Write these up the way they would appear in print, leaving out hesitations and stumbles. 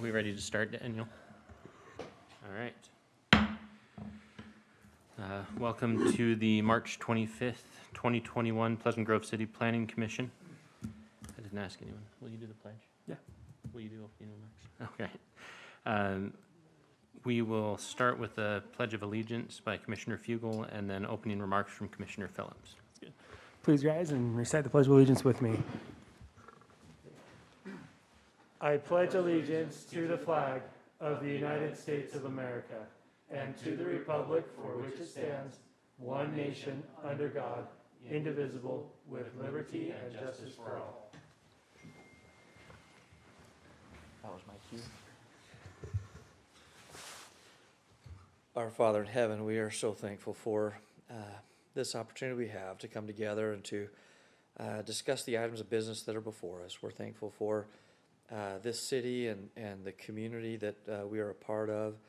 We ready to start, Daniel? All right. Welcome to the March 25th, 2021 Pleasant Grove City Planning Commission. I didn't ask anyone. Will you do the pledge? Yeah. Will you do opening remarks? Okay. We will start with the Pledge of Allegiance by Commissioner Fugel and then opening remarks from Commissioner Phillips. Please rise and recite the Pledge of Allegiance with me. I pledge allegiance to the flag of the United States of America and to the republic for which it stands, one nation, under God, indivisible, with liberty and justice for all. That was my cue. Our Father in heaven, we are so thankful for this opportunity we have to come together and to discuss the items of business that are before us. We're thankful for this city and the community that we are a part of,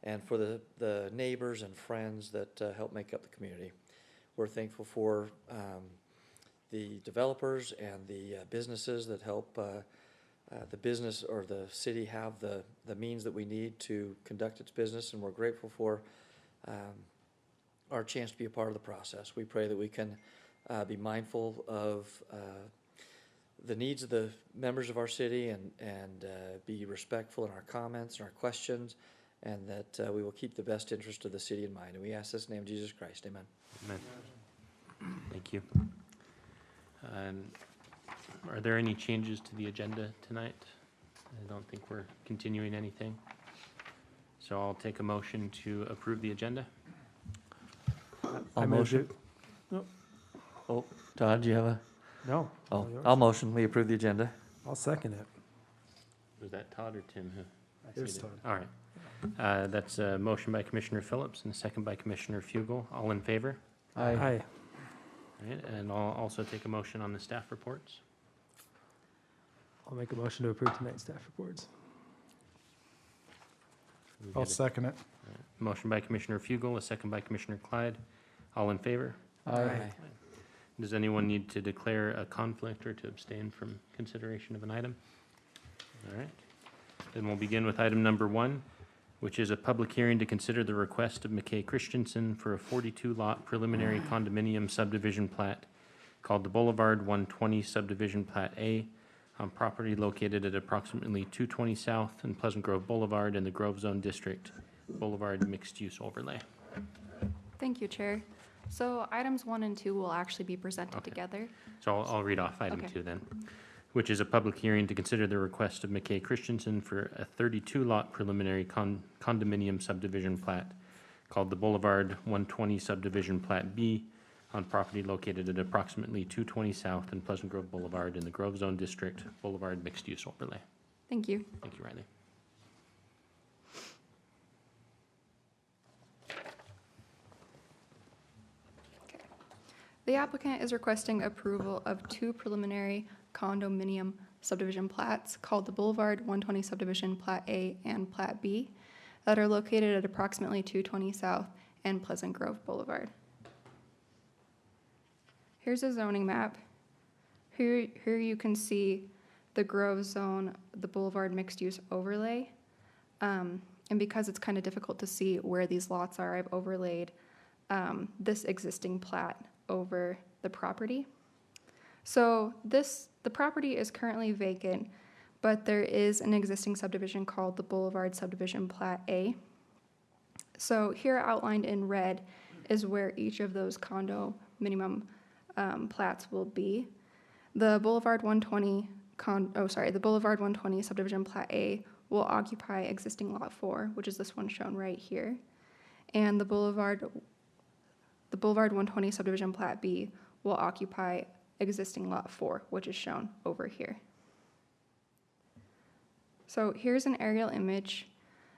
and for the neighbors and friends that help make up the community. We're thankful for the developers and the businesses that help the business or the city have the means that we need to conduct its business, and we're grateful for our chance to be a part of the process. We pray that we can be mindful of the needs of the members of our city and be respectful in our comments and our questions, and that we will keep the best interest of the city in mind. And we ask this in the name of Jesus Christ. Amen. Amen. Thank you. Are there any changes to the agenda tonight? I don't think we're continuing anything. So I'll take a motion to approve the agenda. I'll motion. Oh, Todd, do you have a? No. Oh, I'll motion. We approve the agenda. I'll second it. Was that Todd or Tim? Here's Todd. All right. That's a motion by Commissioner Phillips and a second by Commissioner Fugel. All in favor? Aye. Aye. All right, and I'll also take a motion on the staff reports. I'll make a motion to approve tonight's staff reports. I'll second it. Motion by Commissioner Fugel, a second by Commissioner Clyde. All in favor? Aye. Does anyone need to declare a conflict or to abstain from consideration of an item? All right. Then we'll begin with item number 1, which is a public hearing to consider the request of McKay Christensen for a 42-lot preliminary condominium subdivision plat called the Boulevard 120 Subdivision Plat A on property located at approximately 220 South and Pleasant Grove Boulevard in the Grove Zone District, Boulevard Mixed Use Overlay. Thank you, Chair. So items 1 and 2 will actually be presented Okay. together. So I'll read off item Okay. 2 then, which is a public hearing to consider the request of McKay Christensen for a 32-lot preliminary condominium subdivision plat called the Boulevard 120 Subdivision Plat B on property located at approximately 220 South and Pleasant Grove Boulevard in the Grove Zone District, Boulevard Mixed Use Overlay. Thank you. Thank you, Riley. The applicant is requesting approval of 2 preliminary condominium subdivision plats called the Boulevard 120 Subdivision Plat A and Plat B that are located at approximately 220 South and Pleasant Grove Boulevard. Here's a zoning map. Here you can see the Grove Zone, the Boulevard Mixed Use Overlay. And because it's kind of difficult to see where these lots are, I've overlaid this existing plat over the property. So the property is currently vacant, but there is an existing subdivision called the Boulevard Subdivision Plat A. So here outlined in red is where each of those condo minimum plats will be. The Boulevard 120 the Boulevard 120 Subdivision Plat A will occupy existing Lot 4, which is this one shown right here. And the Boulevard 120 Subdivision Plat B will occupy existing Lot 4, which is shown over here. So here's an aerial image.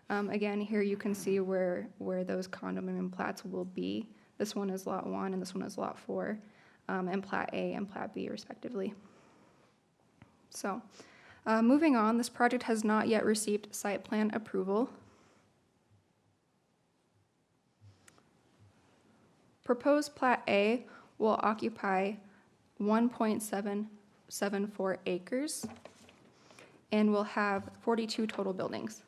Again, here you can see where those condominium plats will be. This one is Lot 1 and this one is Lot 4, and Plat A and Plat B respectively. So moving on, this project has not yet received site plan approval. Proposed Plat A will occupy 1.774 acres, and will have 42 total buildings.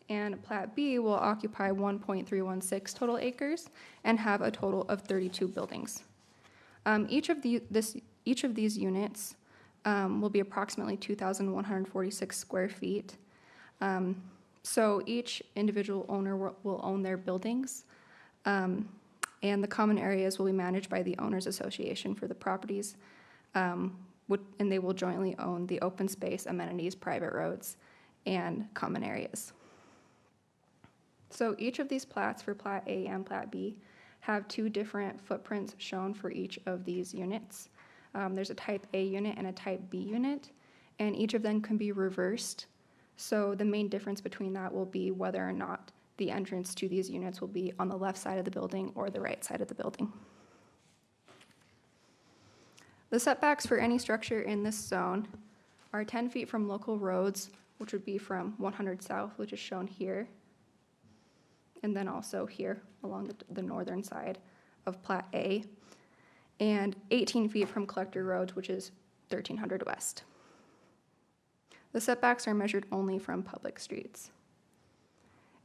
And Plat B will occupy 1.316 total acres and have a total of 32 buildings. Each of these units will be approximately 2,146 square feet. So each individual owner will own their buildings, and the common areas will be managed by the Owners Association for the properties, and they will jointly own the open space, amenities, private roads, and common areas. So each of these plats for Plat A and Plat B have two different footprints shown for each of these units. There's a type A unit and a type B unit, and each of them can be reversed. So the main difference between that will be whether or not the entrance to these units will be on the left side of the building or the right side of the building. The setbacks for any structure in this zone are 10 feet from local roads, which would be from 100 South, which is shown here, and then also here along the northern side of Plat A, and 18 feet from Collector Road, which is 1300 West. The setbacks are measured only from public streets.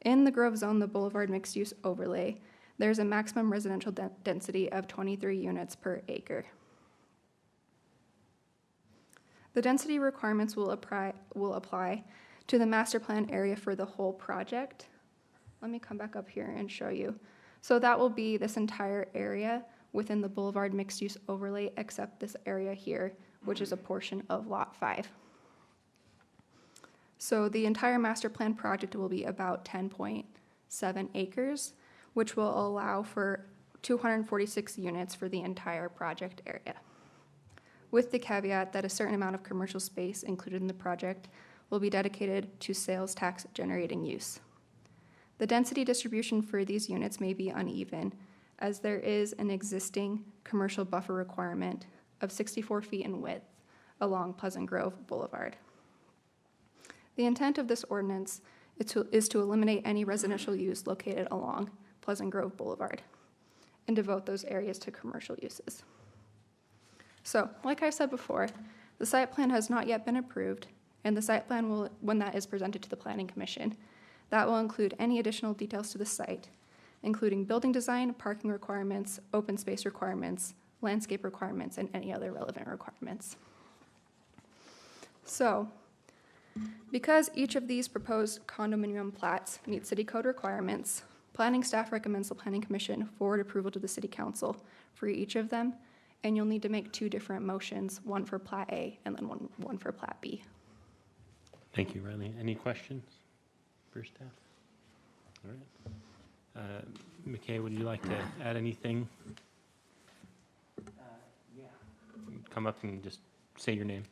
In the Grove Zone, the Boulevard Mixed-Use Overlay, there's a maximum residential density of 23 units per acre. The density requirements will apply to the master plan area for the whole project. Let me come back up here and show you. So that will be this entire area within the Boulevard Mixed-Use Overlay, except this area here, which is a portion of Lot 5. So the entire master plan project will be about 10.7 acres, which will allow for 246 units for the entire project area, with the caveat that a certain amount of commercial space included in the project will be dedicated to sales tax generating use. The density distribution for these units may be uneven, as there is an existing commercial buffer requirement of 64 feet in width along Pleasant Grove Boulevard. The intent of this ordinance is to eliminate any residential use located along Pleasant Grove Boulevard and devote those areas to commercial uses. So, like I said before, the site plan has not yet been approved, and the site plan will, when that is presented to the Planning Commission, that will include any additional details to the site, including building design, parking requirements, open space requirements, landscape requirements, and any other relevant requirements. So, because each of these proposed condominium plats meet city code requirements, planning staff recommends the Planning Commission forward approval to the City Council for each of them, and you'll need to make two different motions, one for Plat A and then one for Plat B. Thank you, Riley. Any questions for staff? All right. McKay, would you like to add anything? Yeah. Come up and just say your name.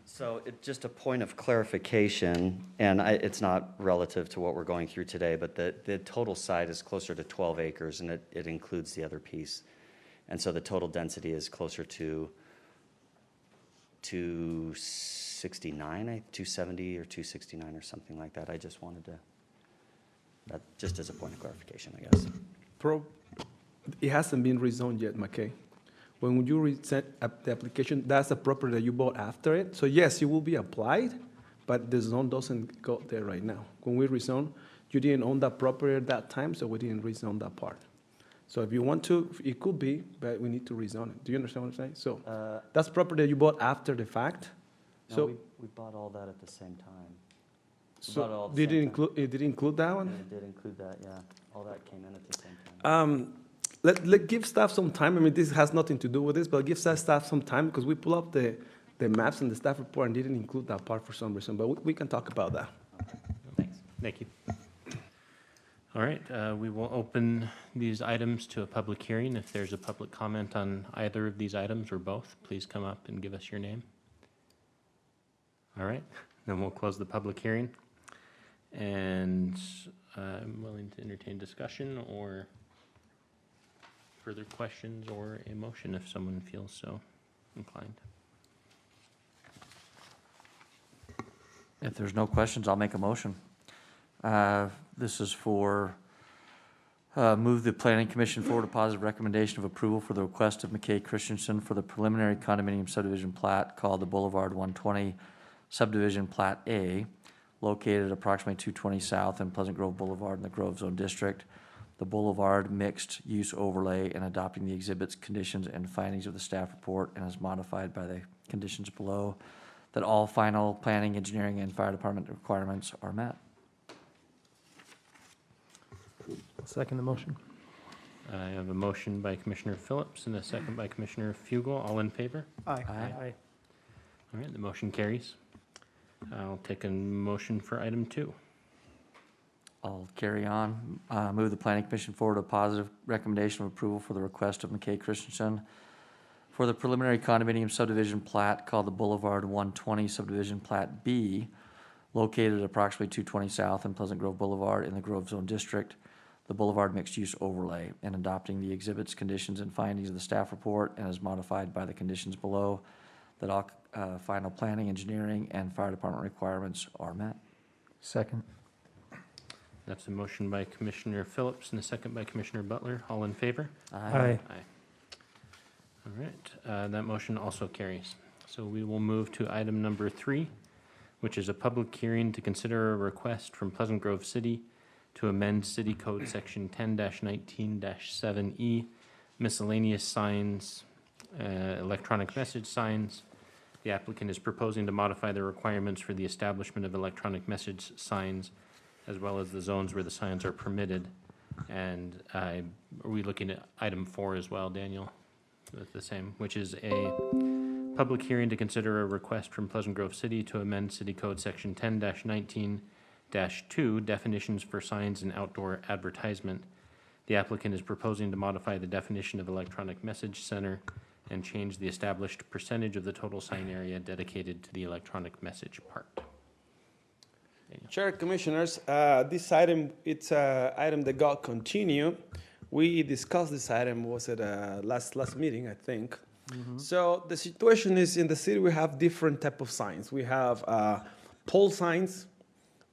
So just a point of clarification, and it's not relative to what we're going through today, but the total site is closer to 12 acres, and it includes the other piece. And so the total density is closer to 269, 270 or 269 or something like that. I just wanted to, that just as a point of clarification, I guess. It hasn't been rezoned yet, McKay. When you resent the application, that's a property that you bought after it. So yes, it will be applied, but the zone doesn't go there right now. When we rezone, you didn't own that property at that time, so we didn't rezone that part. So if you want to, it could be, but we need to rezone it. Do you understand what I'm saying? So that's property that you bought after the fact. No, So we bought all that at the same time. so did it include that And one? it did include that, yeah. All that came in at the same time. Let give staff some time. I mean, this has nothing to do with this, but give staff some time because we pull up the maps and the staff report and didn't include that part for some reason, but we can talk about that. Thanks. Thank you. All right, we will open these items to a public hearing. If there's a public comment on either of these items or both, please come up and give us your name. All right, then we'll close the public hearing. And I'm willing to entertain discussion or further questions or a motion if someone feels so inclined. If there's no questions, I'll make a motion. This is for Move the planning commission forward a positive recommendation of approval for the request of McKay Christensen for the preliminary condominium subdivision plat called the Boulevard 120 Subdivision Plat A, located approximately 220 South and Pleasant Grove Boulevard in the Grove Zone District. The Boulevard mixed use overlay and adopting the exhibits, conditions, and findings of the staff report and as modified by the conditions below, that all final planning, engineering, and fire department requirements are met. Second the motion. I have a motion by Commissioner Phillips and a second by Commissioner Fugel. All in favor? Aye. Aye. All right, the motion carries. I'll take a motion for item 2. I'll carry on. Move the planning commission forward a positive recommendation of approval for the request of McKay Christensen for the preliminary condominium subdivision plat called the Boulevard 120 Subdivision Plat B, located at approximately 220 South and Pleasant Grove Boulevard in the Grove Zone District, the Boulevard mixed-use overlay, and adopting the exhibits, conditions, and findings of the staff report and as modified by the conditions below, that all final planning, engineering, and fire department requirements are met. Second. That's a motion by Commissioner Phillips and a second by Commissioner Butler. All in favor? Aye. All right, that motion also carries. So we will move to item number 3, which is a public hearing to consider a request from Pleasant Grove City to amend City Code Section 10-19-7E, miscellaneous signs, electronic message signs. The applicant is proposing to modify the requirements for the establishment of electronic message signs, as well as the zones where the signs are permitted. And are we looking at item 4 as well, Daniel? With the same, which is a public hearing to consider a request from Pleasant Grove City to amend City Code Section 10-19-2, definitions for signs and outdoor advertisement. The applicant is proposing to modify the definition of electronic message center and change the established percentage of the total sign area dedicated to the electronic message part. Chair, Commissioners, this item, it's an item that got continued. We discussed this item, was it last meeting, I think. So the situation is in the city, we have different type of signs. We have pole signs,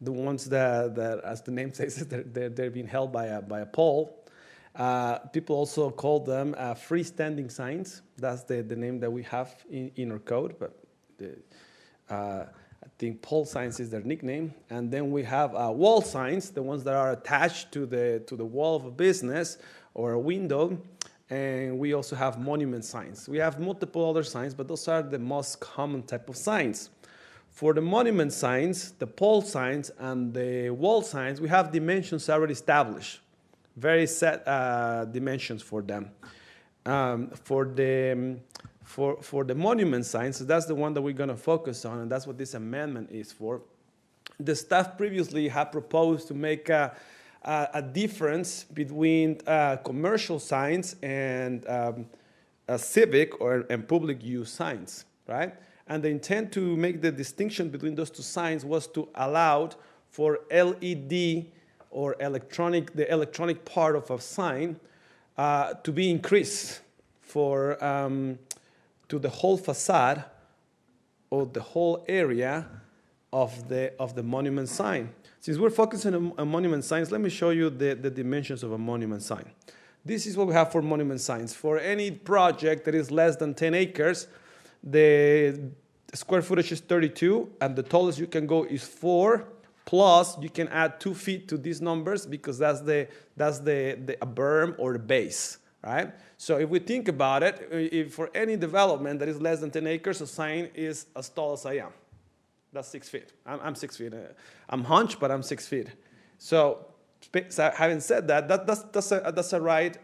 the ones that as the name says, they're being held by a pole. People also call them freestanding signs. That's the name that we have in our code, but I think pole signs is their nickname. And then we have wall signs, the ones that are attached to the wall of a business or a window. And we also have monument signs. We have multiple other signs, but those are the most common type of signs. For the monument signs, the pole signs, and the wall signs, we have dimensions already established, very set dimensions for them. For the monument signs, so that's the one that we're going to focus on, and that's what this amendment is for. The staff previously had proposed to make a difference between commercial signs and civic and public use signs, right? And the intent to make the distinction between those two signs was to allow for LED or the electronic part of a sign to be increased for to the whole facade or the whole area of the monument sign. Since we're focusing on monument signs, let me show you the dimensions of a monument sign. This is what we have for monument signs. For any project that is less than 10 acres, the square footage is 32, and the tallest you can go is 4, plus you can add 2 feet to these numbers because that's a berm or the base, right? So if we think about it, if for any development that is less than 10 acres, a sign is as tall as I am. That's 6 feet. I'm 6 feet. I'm hunched, but I'm 6 feet. So having said that, that's a right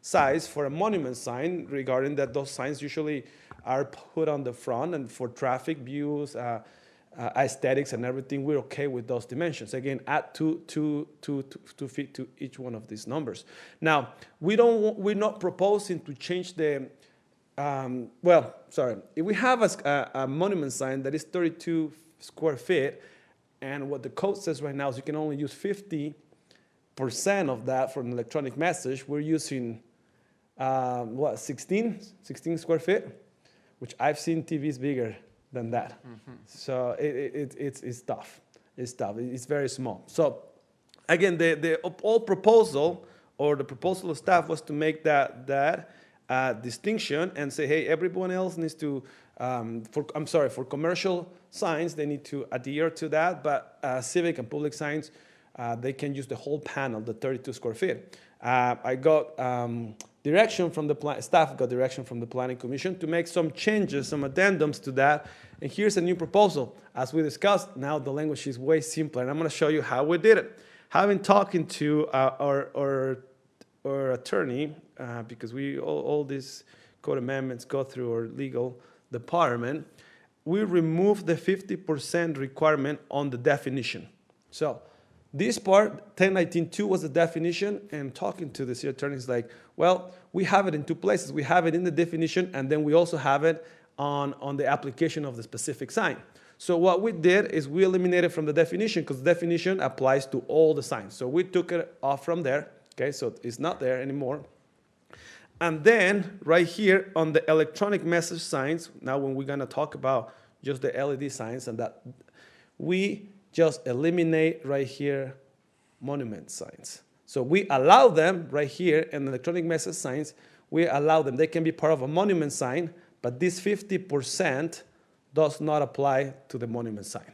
size for a monument sign, regarding that those signs usually are put on the front, and for traffic views, aesthetics and everything, we're okay with those dimensions. Again, add 2 feet to each one of these numbers. Now, we're not proposing to change the, if we have a monument sign that is 32 square feet, and what the code says right now is you can only use 50% of that for an electronic message, we're using, 16 square feet, which I've seen TVs bigger than that. Mm-hmm. So it's tough. It's tough. It's very small. So again, the old proposal or the proposal of staff was to make that distinction and say, hey, everyone else needs to, for commercial signs, they need to adhere to that, but civic and public signs, they can use the whole panel, the 32 square feet. I got direction from the staff got direction from the Planning Commission to make some changes, some addendums to that. And here's a new proposal. As we discussed, now the language is way simpler, and I'm going to show you how we did it. Having talking to our attorney, because all these code amendments go through our legal department, we removed the 50% requirement on the definition. So this part, 1019.2 was the definition, and talking to the city attorney is like, well, we have it in two places. We have it in the definition, and then we also have it on the application of the specific sign. So what we did is we eliminated from the definition, because the definition applies to all the signs. So we took it off from there, okay, so it's not there anymore. And then right here on the electronic message signs, now when we're gonna talk about just the LED signs and that, we just eliminate right here monument signs. So we allow them right here in electronic message signs, we allow them. They can be part of a monument sign, but this 50% does not apply to the monument sign.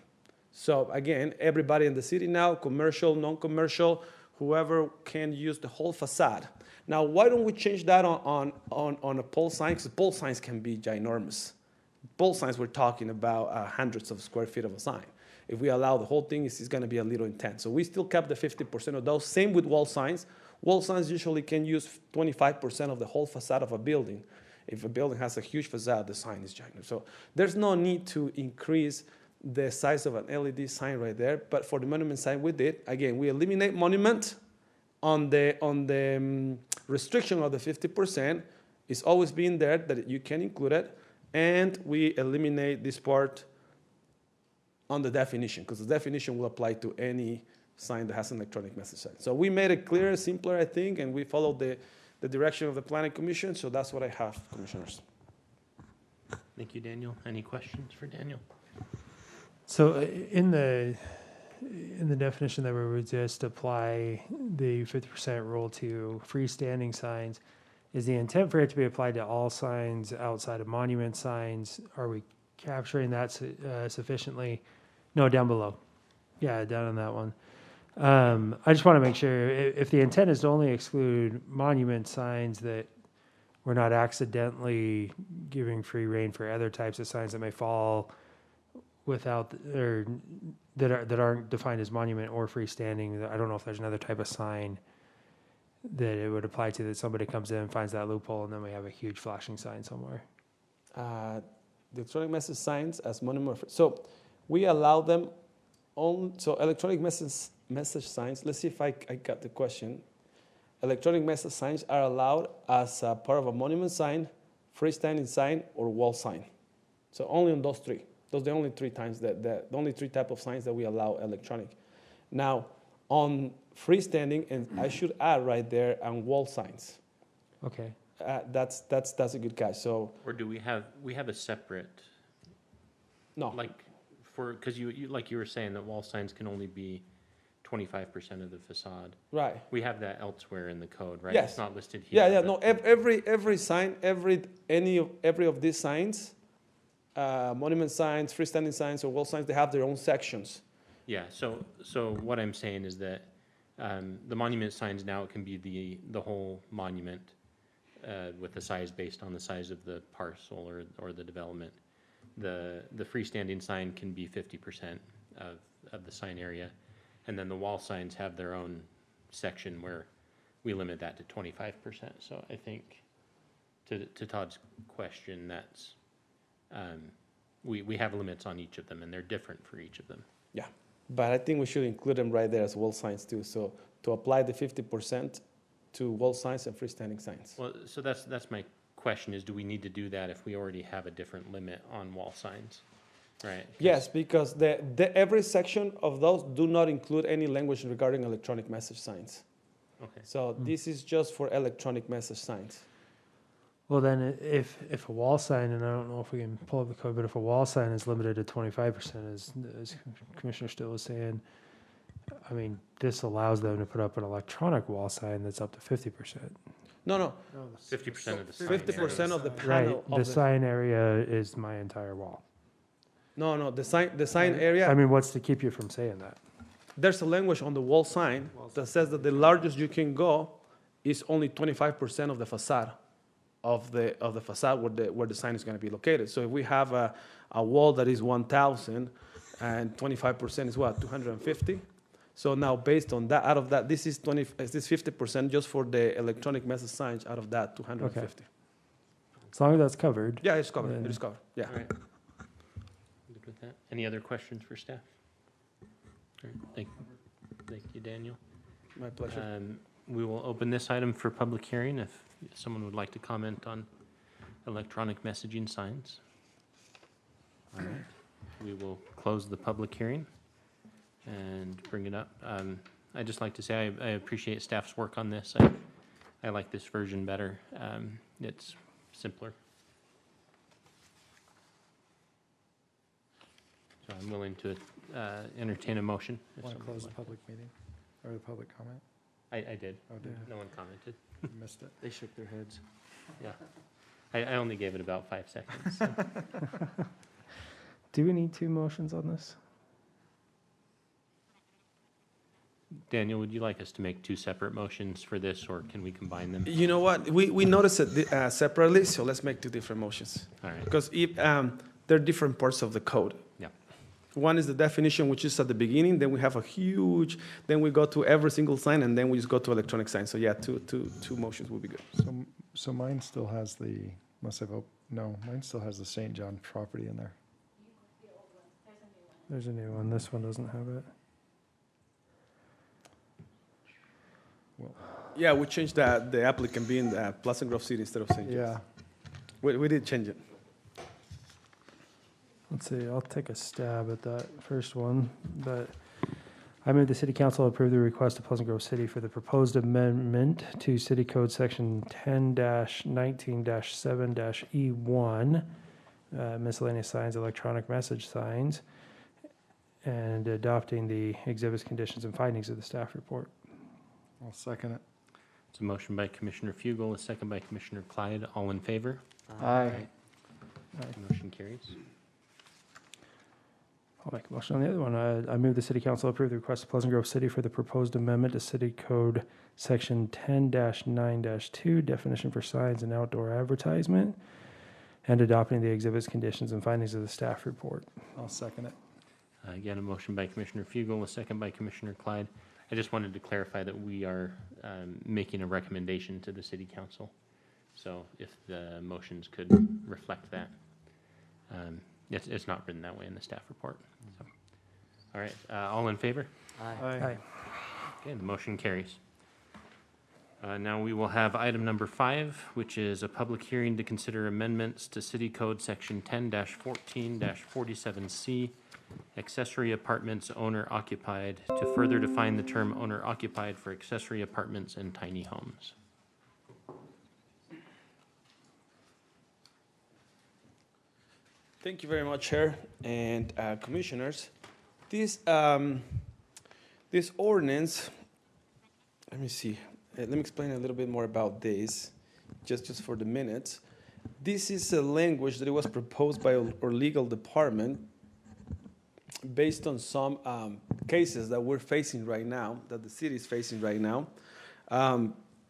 So again, everybody in the city now, commercial, non-commercial, whoever can use the whole facade. Now, why don't we change that on a pole sign? Because pole signs can be ginormous. Pole signs, we're talking about hundreds of square feet of a sign. If we allow the whole thing, it's going to be a little intense. So we still kept the 50% of those. Same with wall signs. Wall signs usually can use 25% of the whole facade of a building. If a building has a huge facade, the sign is giant. So there's no need to increase the size of an LED sign right there. But for the monument sign, we did. Again, we eliminate monument on the restriction of the 50%. It's always been there that you can include it. And we eliminate this part on the definition, because the definition will apply to any sign that has an electronic message sign. So we made it clearer, simpler, I think, and we followed the direction of the Planning Commission. So that's what I have, Commissioners. Thank you, Daniel. Any questions for Daniel? So in the definition that we would just apply the 50% rule to freestanding signs, is the intent for it to be applied to all signs outside of monument signs? Are we capturing that sufficiently? No, down below. Yeah, down on that one. I just want to make sure if the intent is to only exclude monument signs, that we're not accidentally giving free rein for other types of signs that may fall without or that aren't defined as monument or freestanding. I don't know if there's another type of sign that it would apply to, that somebody comes in and finds that loophole, and then we have a huge flashing sign somewhere. The electronic message signs as monument. So we allow them on. So electronic message signs. Let's see if I got the question. Electronic message signs are allowed as a part of a monument sign, freestanding sign, or wall sign. So only on those three. Those are the only three times the only three type of signs that we allow electronic. Now on freestanding, and I should add right there, on wall signs. Okay. That's a good catch. So Or do we have a separate, no, like, because you like you were saying that wall signs can only be 25% of the facade. right. We have that elsewhere in the code, right? Yes. It's not listed here. Yeah, but- no. Every sign, every of these signs, monument signs, freestanding signs, or wall signs, they have their own sections. Yeah, so what I'm saying is that the monument signs now, it can be the whole monument with the size based on the size of the parcel or the development. The freestanding sign can be 50% of the sign area, and then the wall signs have their own section where we limit that to 25%. So I think to Todd's question, that's we have limits on each of them, and they're different for each of them. Yeah, but I think we should include them right there as wall signs too. So to apply the 50% to wall signs and freestanding signs. Well, so that's my question, is do we need to do that if we already have a different limit on wall signs, right? Yes, because every section of those do not include any language regarding electronic message signs. Okay. So this is just for electronic message signs. Well, then if a wall sign, and I don't know if we can pull up the code, but if a wall sign is limited to 25%, as Commissioner Still was saying, I mean, this allows them to put up an electronic wall sign that's up to 50%. No, 50% of the sign 50% area. of the Right, panel the of the, sign area is my entire wall. no, the sign area. I mean, what's to keep you from saying that? There's a language on the wall sign that says that the largest you can go is only 25% of the facade of the facade where the sign is going to be located. So if we have a wall that is 1,000 and 25% is what, 250? So now based on that, out of that, this is 50% just for the electronic message signs out of that 250. As long as that's covered. Yeah, it's covered. Yeah. It is covered. Yeah. All right. Good with that. Any other questions for staff? All right, thank you, Daniel. My pleasure. We will open this item for public hearing if someone would like to comment on electronic messaging signs. All right, we will close the public hearing and bring it up. I'd just like to say I appreciate staff's work on this. I like this version better. It's simpler. So I'm willing to entertain a motion. if Want to someone close the would like. public meeting, or the public comment? I did. Oh, did No one commented. you? Missed it. They shook their heads. Yeah. I only gave it about 5 seconds. so. Do we need 2 motions on this? Daniel, would you like us to make 2 separate motions for this, or can we combine them? You know what? We noticed it separately, so let's make 2 different motions. All right. Because they're different parts of the code. Yeah. One is the definition, which is at the beginning. Then we have a huge. Then we go to every single sign, and then we just go to electronic signs. So yeah, two motions would be good. So mine still has the, no, mine still has the St. John property in there. There's a new one. This one doesn't have it. Yeah, we changed that the applicant being Pleasant Grove City instead of St. John's. Yeah, We did change it. Let's see, I'll take a stab at that first one, but I move the city council approve the request of Pleasant Grove City for the proposed amendment to City Code Section 10-19-7-E1, miscellaneous signs, electronic message signs, and adopting the exhibits, conditions, and findings of the staff report. I'll second it. It's a motion by Commissioner Fugel, a second by Commissioner Clyde. All in favor? Aye. Motion carries. I'll make a motion on the other one. I move the city council approve the request of Pleasant Grove City for the proposed amendment to City Code Section 10-9-2, definition for signs and outdoor advertisement, and adopting the exhibits, conditions, and findings of the staff report. I'll second it. Again, a motion by Commissioner Fugel, a second by Commissioner Clyde. I just wanted to clarify that we are making a recommendation to the city council. So if the motions could reflect that. It's not written that way in the staff report. So. All right, all in favor? Aye. Okay, the motion carries. Now we will have item number 5, which is a public hearing to consider amendments to City Code Section 10-14-47C, accessory apartments owner occupied, to further define the term owner occupied for accessory apartments and tiny homes. Thank you very much, Chair and Commissioners. This ordinance, let me see. Let me explain a little bit more about this, just for the minutes. This is a language that was proposed by our legal department based on some cases that we're facing right now, that the city is facing right now.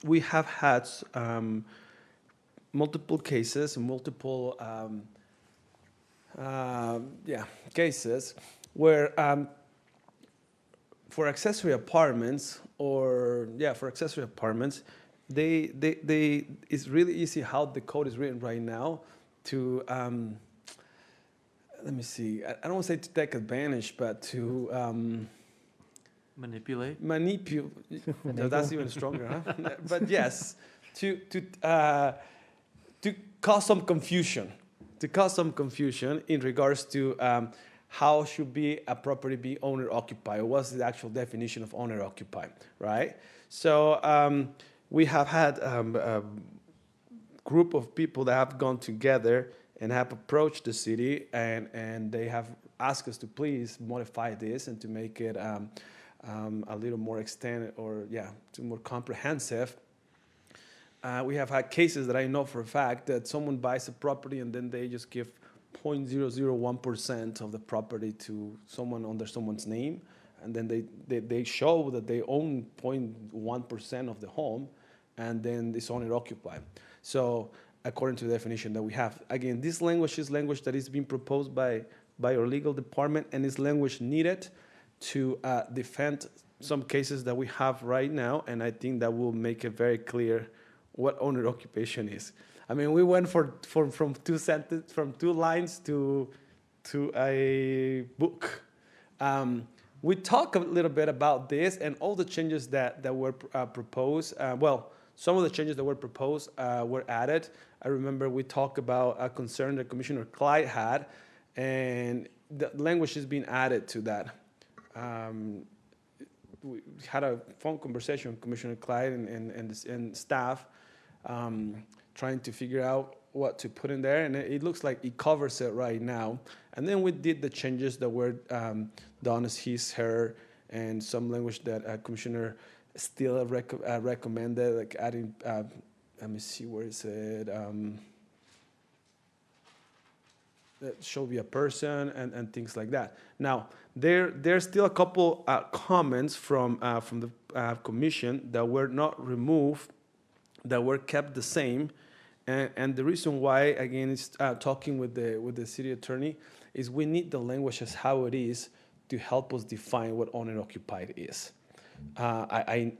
We have had multiple cases, cases where for accessory apartments it's really easy how the code is written right now to let me see, I don't want to say to take advantage, but to Manipulate. That's even stronger, huh? But yes, to cause some confusion. To cause some confusion in regards to how should be a property be owner occupied, or what's the actual definition of owner occupied, right? So we have had a group of people that have gone together and have approached the city, and they have asked us to please modify this and to make it a little more extended, or more comprehensive. We have had cases that I know for a fact that someone buys a property and then they just give 0.001% of the property to someone under someone's name, and then they show that they own 0.1% of the home, and then it's owner occupied. So according to the definition that we have, again, this language is language that is being proposed by our legal department, and is language needed to defend some cases that we have right now, and I think that will make it very clear what owner occupation is. I mean, we went from two lines to a book. We talk a little bit about this and all the changes that were proposed. Some of the changes that were proposed were added. I remember we talked about a concern that Commissioner Clyde had, and the language is being added to that. We had a phone conversation with Commissioner Clyde and staff, trying to figure out what to put in there, and it looks like it covers it right now. And then we did the changes that were done as his, her, and some language that Commissioner Steele recommended, like adding, let me see, where is it? That should be a person and things like that. Now, there's still a couple comments from the commission that were not removed, that were kept the same, and the reason why, again, is talking with the city attorney, is we need the language as how it is to help us define what owner occupied is. I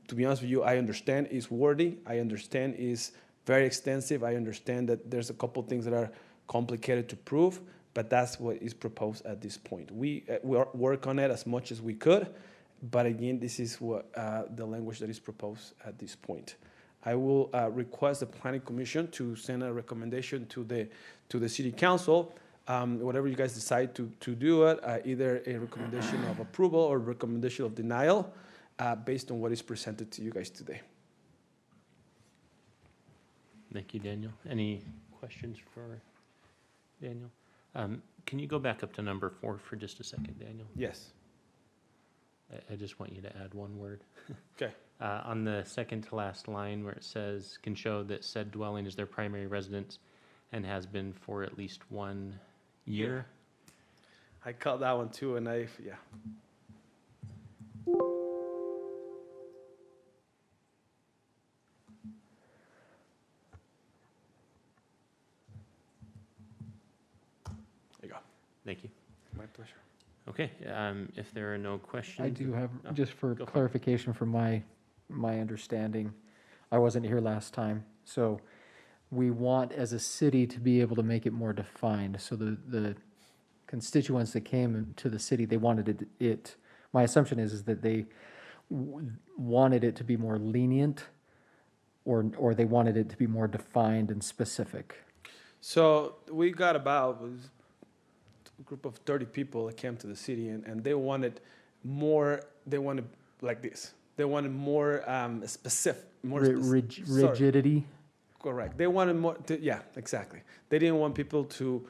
to be honest with you, I understand it's wordy. I understand it's very extensive. I understand that there's a couple things that are complicated to prove, but that's what is proposed at this point. We work on it as much as we could, but again, this is what the language that is proposed at this point. I will request the Planning Commission to send a recommendation to the City Council. Whatever you guys decide to do it, either a recommendation of approval or recommendation of denial, based on what is presented to you guys today. Thank you, Daniel. Any questions for Daniel? Can you go back up to number 4 for just a second, Daniel? Yes. I just want you to add one word. Okay. On the second to last line where it says, can show that said dwelling is their primary residence and has been for at least 1 year. I caught that one too, and yeah. There you go. Thank you. My pleasure. Okay, if there are no questions. I do have, Oh, just for go for it. clarification from my understanding, I wasn't here last time, so we want as a city to be able to make it more defined. So the constituents that came to the city, they wanted it, my assumption is that they wanted it to be more lenient, or they wanted it to be more defined and specific. So we got about a group of 30 people that came to the city, and they wanted more. They wanted like this. They wanted more specific, more sorry. Rigidity. Correct. They wanted more. Yeah, exactly. They didn't want people to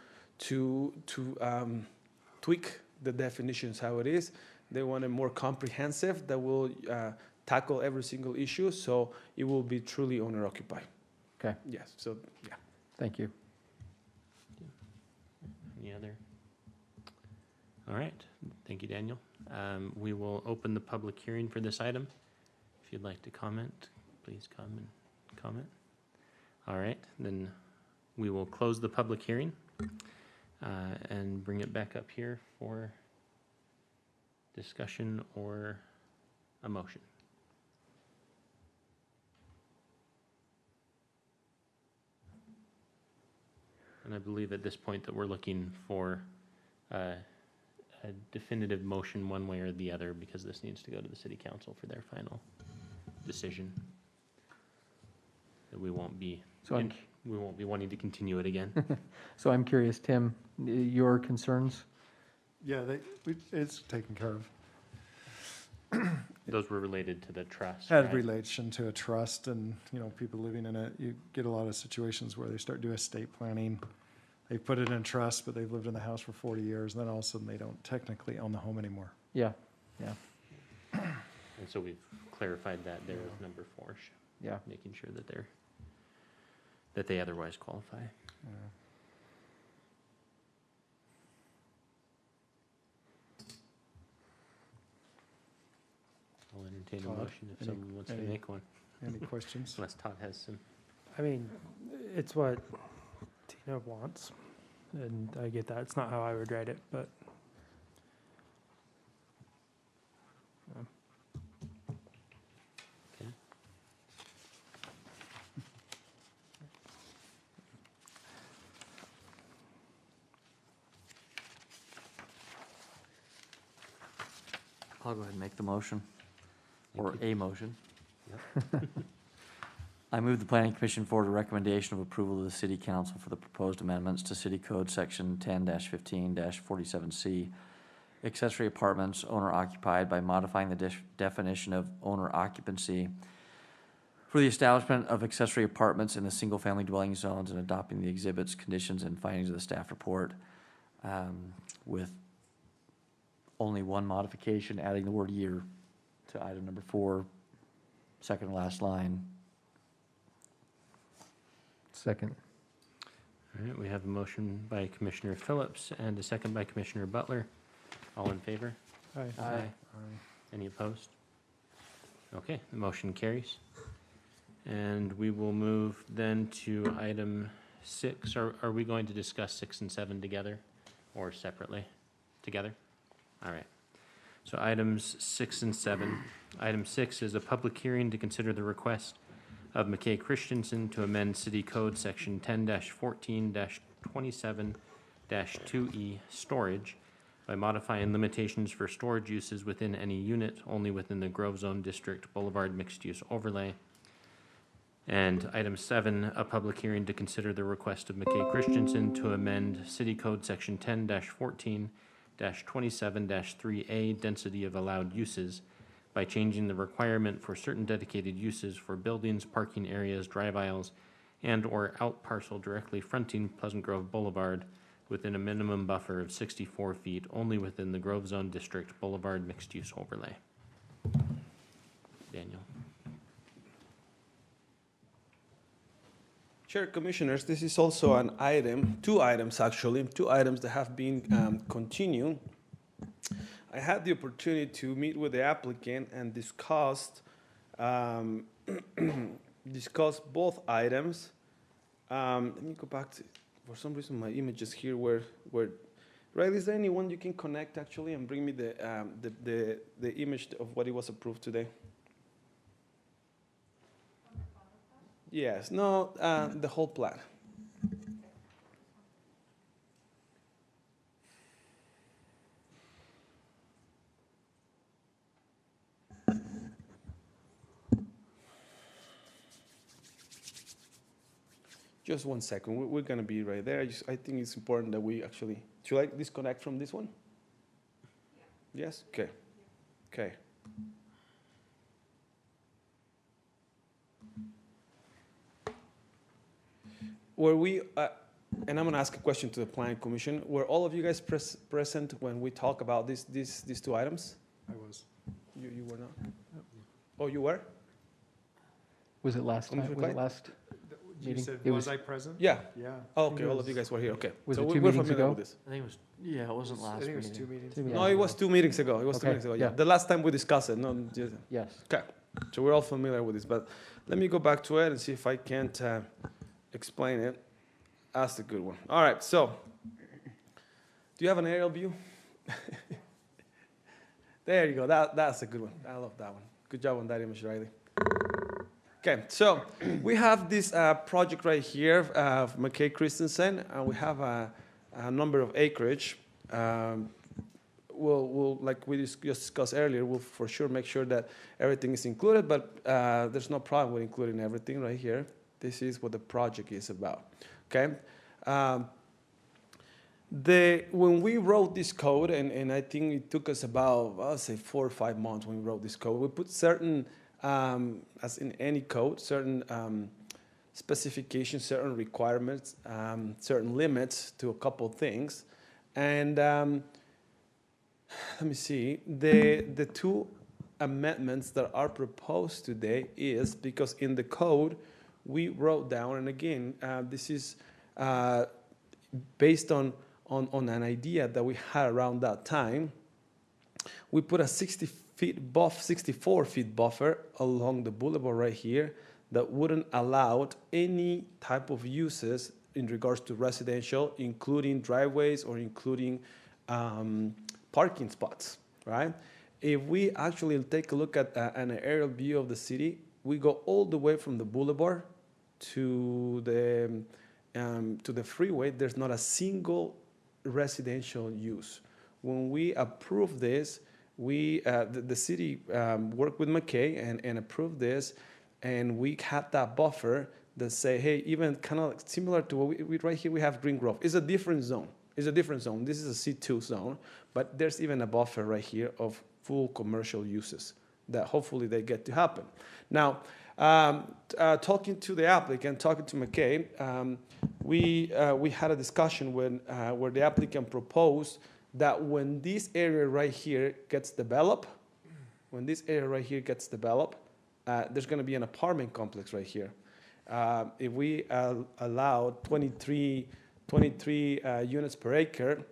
tweak the definitions how it is. They wanted more comprehensive that will tackle every single issue, so it will be truly owner occupied. Okay, Yes. So yeah. thank you. Any other? All right, thank you, Daniel. We will open the public hearing for this item. If you'd like to comment, please come and comment. All right, then we will close the public hearing and bring it back up here for discussion or a motion. And I believe at this point that we're looking for a definitive motion one way or the other, because this needs to go to the city council for their final decision. That we won't be, So I'm, we won't be wanting to continue it again. so I'm curious, Tim, your concerns? Yeah, it's taken care of. Those were related to the trust, Had right? relation to a trust and, people living in it. You get a lot of situations where they start doing estate planning. They put it in trust, but they've lived in the house for 40 years, and then all of a sudden they don't technically own the home anymore. Yeah, yeah. And so we've clarified that there with number 4, Yeah. making sure that they otherwise qualify. I'll entertain a Todd, motion if any- someone wants to any- make one, Any questions? unless Todd has some. I mean, it's what Tina wants, and I get that. It's not how I would write it, but Okay. I'll go ahead and make the motion, Thank or a motion. Yep. I move the planning commission forward a recommendation of approval to the city council for the proposed amendments to city code section 10-15-47C, accessory apartments owner occupied, by modifying the definition of owner occupancy for the establishment of accessory apartments in the single-family dwelling zones, and adopting the exhibits, conditions, and findings of the staff report, with only one modification, adding the word year to item number 4, second to last line. Second. All right, we have a motion by Commissioner Phillips and a second by Commissioner Butler. All in favor? I, Any opposed? Okay, the motion carries. And we will move then to item 6. Are we going to discuss 6 and 7 together or separately? Together? All right. So items 6 and 7. Item 6 is a public hearing to consider the request of McKay Christensen to amend City Code Section 10-14-27-2E storage by modifying limitations for storage uses within any unit only within the Grove Zone District Boulevard Mixed-Use Overlay. And item 7, a public hearing to consider the request of McKay Christensen to amend City Code Section 10-14-27-3A density of allowed uses by changing the requirement for certain dedicated uses for buildings, parking areas, drive aisles, and/or out parcel directly fronting Pleasant Grove Boulevard within a minimum buffer of 64 feet only within the Grove Zone District Boulevard Mixed-Use Overlay. Daniel. Chair, Commissioners, this is also an item, 2 items actually, 2 items that have been continued. I had the opportunity to meet with the applicant and discussed both items. Let me go back to, for some reason my image is here where, right, is there anyone you can connect actually and bring me the image of what it was approved today? Yes, no, the whole plan. Just 1 second, we're gonna be right there. I think it's important that we actually, should I disconnect from this one? Yes, okay, okay. Were we, and I'm gonna ask a question to the Planning Commission, were all of you guys present when we talk about these 2 items? I was. You were not? Oh, you were? Was it last time? Commissioner Was it Clay? last? You Meeting? said, It was was- I present? Yeah. Yeah. Oh, okay, all of you guys were here, okay. Was So it we- 2 we're meetings familiar ago? with this. I think it was, yeah, it wasn't I last think it was meeting. 2 meetings. Two ago. meetings. No, it was 2 meetings ago, it was 2 Okay, meetings ago, yeah. yeah. The last time we discussed it, no, just, Yes. so we're all familiar with this, but let me go back to it and see if I can't explain it. That's the good one. All right, so, do you have an aerial view? There you go, that's a good one. I love that one. Good job on that image, Riley. Okay, so we have this project right here of McKay Christensen, and we have a number of acreage. We'll like we just discussed earlier, we'll for sure make sure that everything is included, but there's no problem with including everything right here. This is what the project is about, okay? When we wrote this code, and I think it took us about, I'll say 4 or 5 months when we wrote this code, we put certain, as in any code, certain specifications, certain requirements, certain limits to a couple of things. And let me see, the 2 amendments that are proposed today is because in the code, we wrote down, and again, this is based on an idea that we had around that time, we put a 64 feet buffer along the boulevard right here that wouldn't allow any type of uses in regards to residential, including driveways or including parking spots, right? If we actually take a look at an aerial view of the city, we go all the way from the boulevard to the freeway. There's not a single residential use. When we approve this, the city worked with McKay and approved this, and we had that buffer that say, hey, even kind of similar to what we right here, we have Green Grove. It's a different zone. It's a different zone. This is a C2 zone, but there's even a buffer right here of full commercial uses that hopefully they get to happen. Now, talking to the applicant, talking to McKay, we had a discussion where the applicant proposed that when this area right here gets developed, there's going to be an apartment complex right here. If we allow 23 units per acre,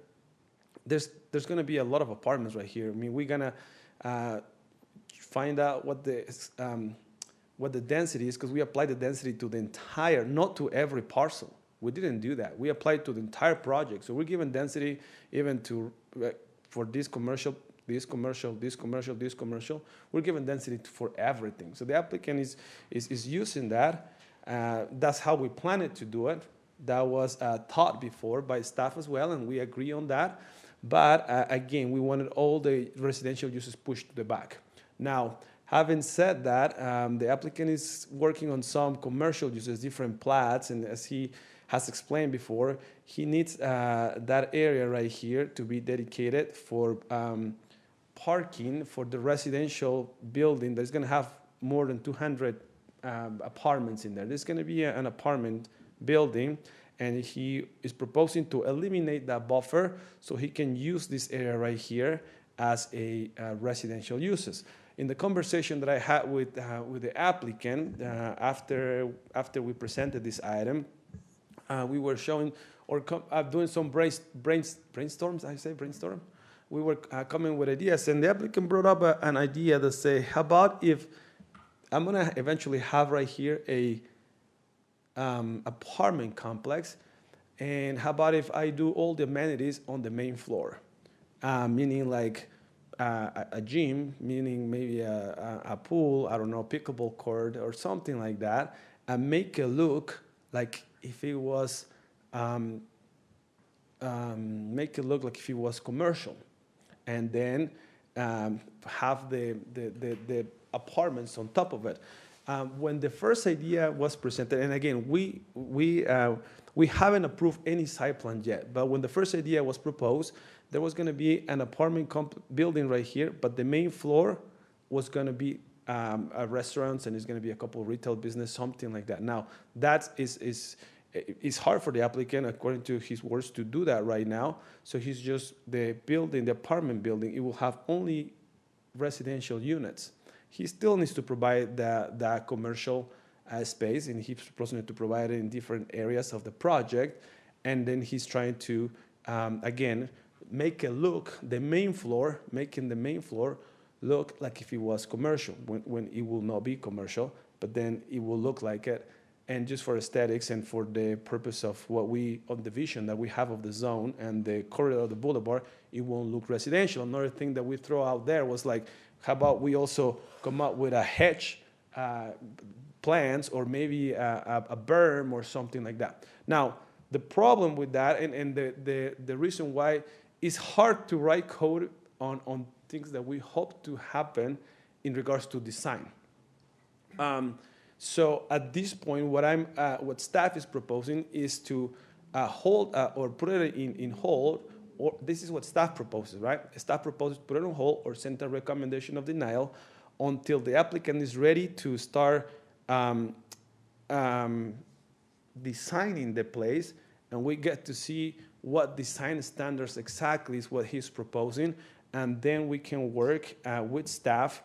there's going to be a lot of apartments right here. I mean, we're going to find out what the density is, because we apply the density to the entire, not to every parcel. We didn't do that. We applied to the entire project. So we're giving density even to, for this commercial, this commercial, this commercial, this commercial. We're giving density for everything. So the applicant is using that. That's how we planned to do it. That was taught before by staff as well, and we agree on that. But again, we wanted all the residential uses pushed to the back. Now, having said that, the applicant is working on some commercial uses, different plats, and as he has explained before, he needs that area right here to be dedicated for parking for the residential building that's going to have more than 200 apartments in there. There's going to be an apartment building, and he is proposing to eliminate that buffer so he can use this area right here as a residential uses. In the conversation that I had with the applicant after we presented this item, we were showing or doing some brainstorms. I say brainstorm. We were coming with ideas, and the applicant brought up an idea that say, how about if I'm gonna eventually have right here a apartment complex, and how about if I do all the amenities on the main floor, meaning like a gym, meaning maybe a pool, I don't know, pickleball court or something like that, and make it look like if it was commercial, and then have the apartments on top of it. When the first idea was presented, and again, we haven't approved any site plan yet, but when the first idea was proposed, there was going to be an apartment building right here, but the main floor was going to be restaurants, and it's going to be a couple of retail business, something like that. Now, that is hard for the applicant, according to his words, to do that right now. So he's just the apartment building, it will have only residential units. He still needs to provide that commercial space, and he's proposing to provide it in different areas of the project. And then he's trying to, again, make it look, making the main floor look like if it was commercial, when it will not be commercial, but then it will look like it. And just for aesthetics and for the purpose of on the vision that we have of the zone and the corridor of the boulevard, it won't look residential. Another thing that we throw out there was like, how about we also come up with a hedge plans, or maybe a berm or something like that. Now, the problem with that, and the reason why it's hard to write code on things that we hope to happen in regards to design. So at this point, what staff is proposing is to hold or put it in hold, or this is what staff proposes, right? Staff proposes to put it on hold or send a recommendation of denial until the applicant is ready to start designing the place, and we get to see what design standards exactly is what he's proposing, and then we can work with staff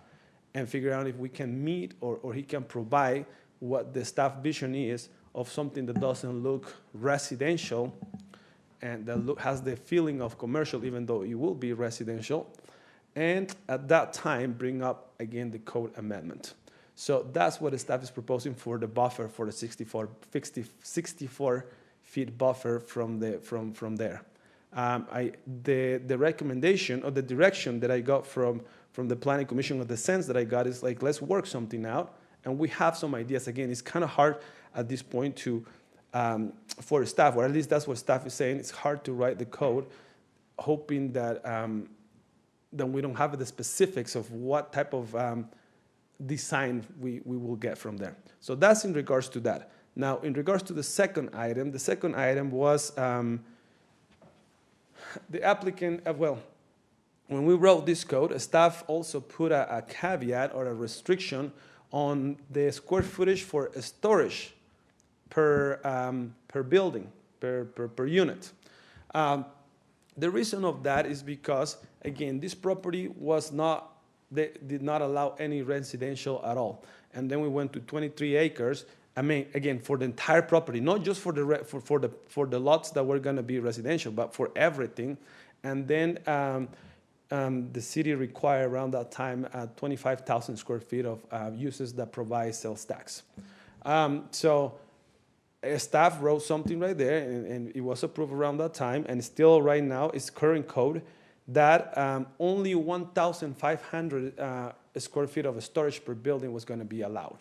and figure out if we can meet or he can provide what the staff vision is of something that doesn't look residential and that has the feeling of commercial, even though it will be residential. And at that time, bring up again the code amendment. So that's what the staff is proposing for the buffer for the 64 feet buffer from there. The recommendation or the direction that I got from the planning commission, or the sense that I got, is like, let's work something out. And we have some ideas. Again, it's kind of hard at this point to, for staff, or at least that's what staff is saying. It's hard to write the code, hoping that we don't have the specifics of what type of design we will get from there. So that's in regards to that. Now, in regards to the second item was the applicant, when we wrote this code, staff also put a caveat or a restriction on the square footage for storage per building, per unit. The reason of that is because, again, this property they did not allow any residential at all. And then we went to 23 acres. I mean, again, for the entire property, not just for the lots that were going to be residential, but for everything. And then the city required around that time 25,000 square feet of uses that provide sales tax. So staff wrote something right there, and it was approved around that time, and still right now is current code that only 1,500 square feet of storage per building was going to be allowed.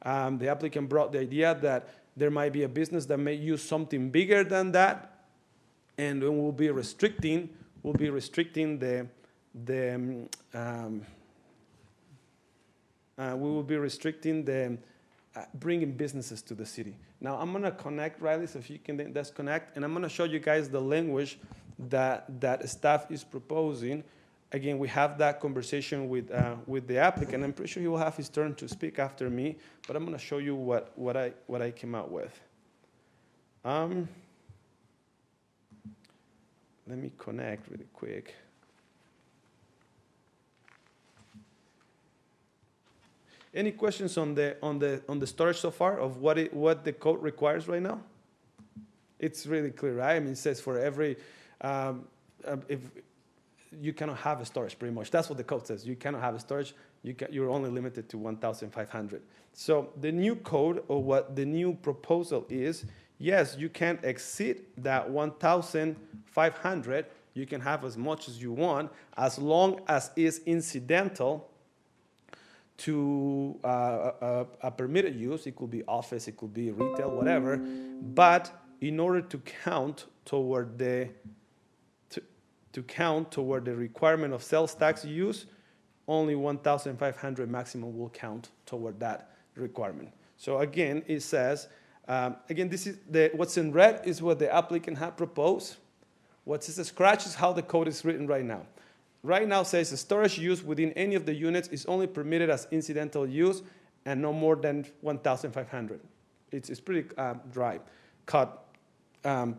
The applicant brought the idea that there might be a business that may use something bigger than that, and then we'll be restricting bringing businesses to the city. Now I'm gonna connect, Riley, so if you can then disconnect, and I'm gonna show you guys the language that staff is proposing. Again, we have that conversation with the applicant. I'm pretty sure he will have his turn to speak after me, but I'm gonna show you what I came out with. Let me connect really quick. Any questions on the storage so far of what the code requires right now? It's really clear, right? I mean, it says for every if you cannot have a storage, pretty much. That's what the code says. You cannot have a storage. You're only limited to 1,500. So the new code, or what the new proposal is, yes, you can exceed that 1,500. You can have as much as you want, as long as it's incidental to a permitted use. It could be office, it could be retail, whatever. But in order to count toward the requirement of sales tax use, only 1,500 maximum will count toward that requirement. So again, it says, again, this is what's in red is what the applicant had proposed. What's in scratch is how the code is written right now. Right now says the storage use within any of the units is only permitted as incidental use and no more than 1,500. It's pretty dry cut. The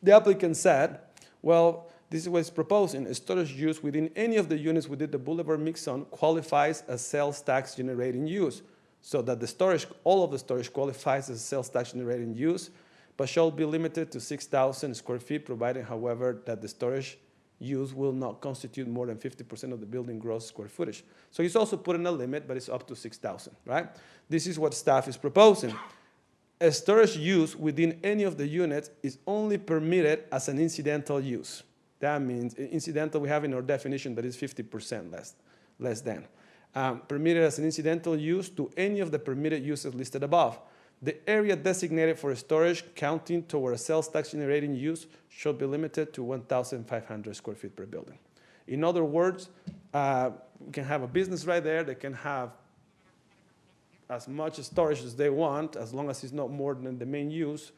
applicant said, well, this is what it's proposing. A storage use within any of the units within the Boulevard Mixed Zone qualifies as sales tax generating use, so that all of the storage qualifies as sales tax generating use, but shall be limited to 6,000 square feet, provided, however, that the storage use will not constitute more than 50% of the building gross square footage. So he's also putting a limit, but it's up to 6,000, right? This is what staff is proposing. A storage use within any of the units is only permitted as an incidental use. That means incidental, we have in our definition that is 50% less than. Permitted as an incidental use to any of the permitted uses listed above. The area designated for storage counting toward a sales tax generating use should be limited to 1,500 square feet per building. In other words, we can have a business right there that can have as much storage as they want, as long as it's not more than the main use,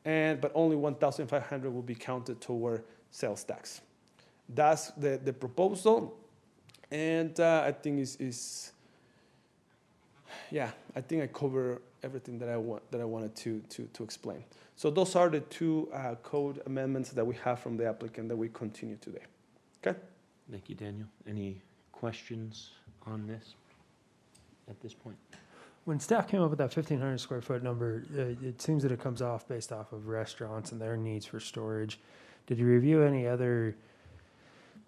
but only 1,500 will be counted toward sales tax. That's the proposal, and I think I think I cover everything that I wanted to explain. So those are the two code amendments that we have from the applicant that we continue today. Okay. Thank you, Daniel. Any questions on this? at this point. When staff came up with that 1,500 square foot number, it seems that it comes off based off of restaurants and their needs for storage. Did you review any other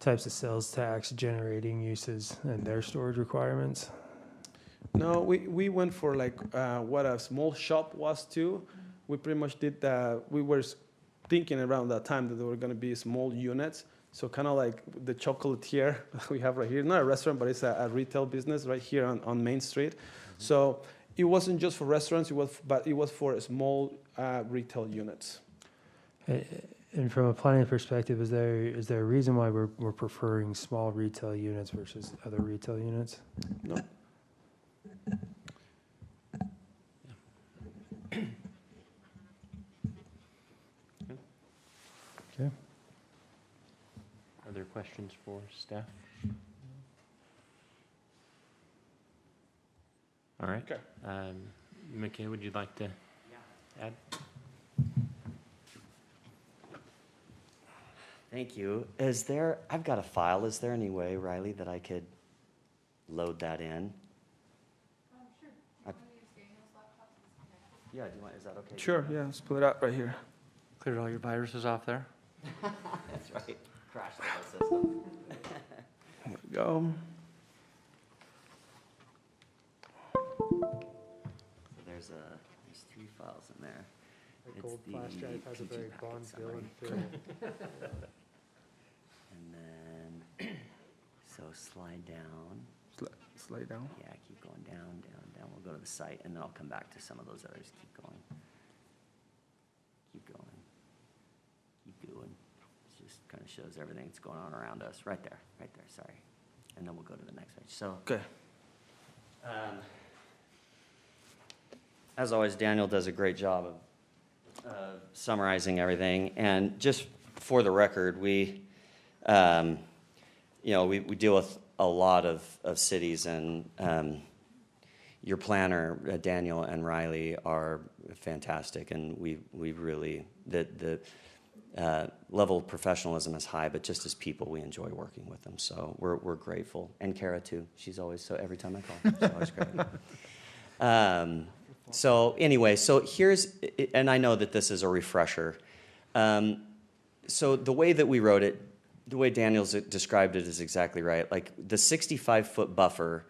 types of sales tax generating uses and their storage requirements? No, we went for like what a small shop was too. We pretty much did that. We were thinking around that time that there were going to be small units. So kind of like the chocolatier we have right here. Not a restaurant, but it's a retail business right here on Main Street. So it wasn't just for restaurants, but it was for small retail units. And from a planning perspective, is there a reason why we're preferring small retail units versus other retail units? No. Okay. Other questions for staff? All right. Okay. McKay, would you like to add? Thank you. I've got a file. Is there any way, Riley, that I could load that in? Sure. I- Yeah, is that okay? Sure, yeah, let's pull it out right here. Cleared all your viruses off there? That's right. Crash the whole system. There we go. So there's 3 files in there. The It's gold the flash drive has a PG very packet Bond summary. feeling to it. And then, so slide down. Slide down. Yeah, keep going down, down, down. We'll go to the site, and then I'll come back to some of those others. Keep going. Keep going. Keep going. It just kind of shows everything that's going on around us. Right there, sorry. And then we'll go to the next page. So, Okay. as always, Daniel does a great job of summarizing everything. And just for the record, we deal with a lot of cities, and your planner, Daniel and Riley, are fantastic, and we really, the level of professionalism is high, but just as people, we enjoy working with them, so we're grateful. And Kara, too. She's always, so every time I call, she's always great. So anyway, so here's, and I know that this is a refresher. So the way that we wrote it, the way Daniel's described it is exactly right. Like the 65-foot buffer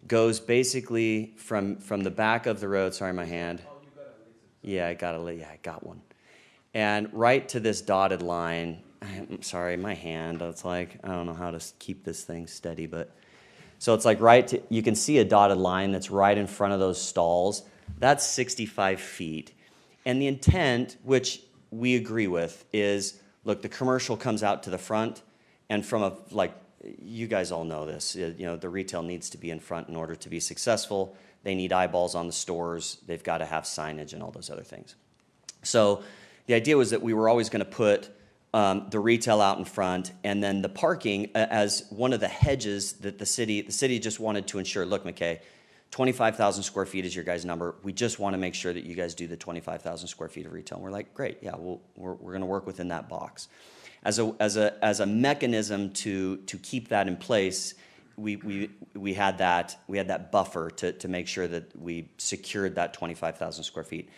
goes basically from the back of the road. Sorry, my hand. Yeah, I got one. And right to this dotted line. I'm sorry, my hand. It's like, I don't know how to keep this thing steady, but so it's like you can see a dotted line that's right in front of those stalls. That's 65 feet. And the intent, which we agree with, is, look, the commercial comes out to the front, and you guys all know this, the retail needs to be in front in order to be successful. They need eyeballs on the stores. They've got to have signage and all those other things. So the idea was that we were always going to put the retail out in front, and then the parking as one of the hedges that the city just wanted to ensure, look, McKay, 25,000 square feet is your guys' number. We just want to make sure that you guys do the 25,000 square feet of retail. And we're like, great, yeah, we're going to work within that box. As a mechanism to keep that in place, we had that buffer to make sure that we secured that 25,000 square feet.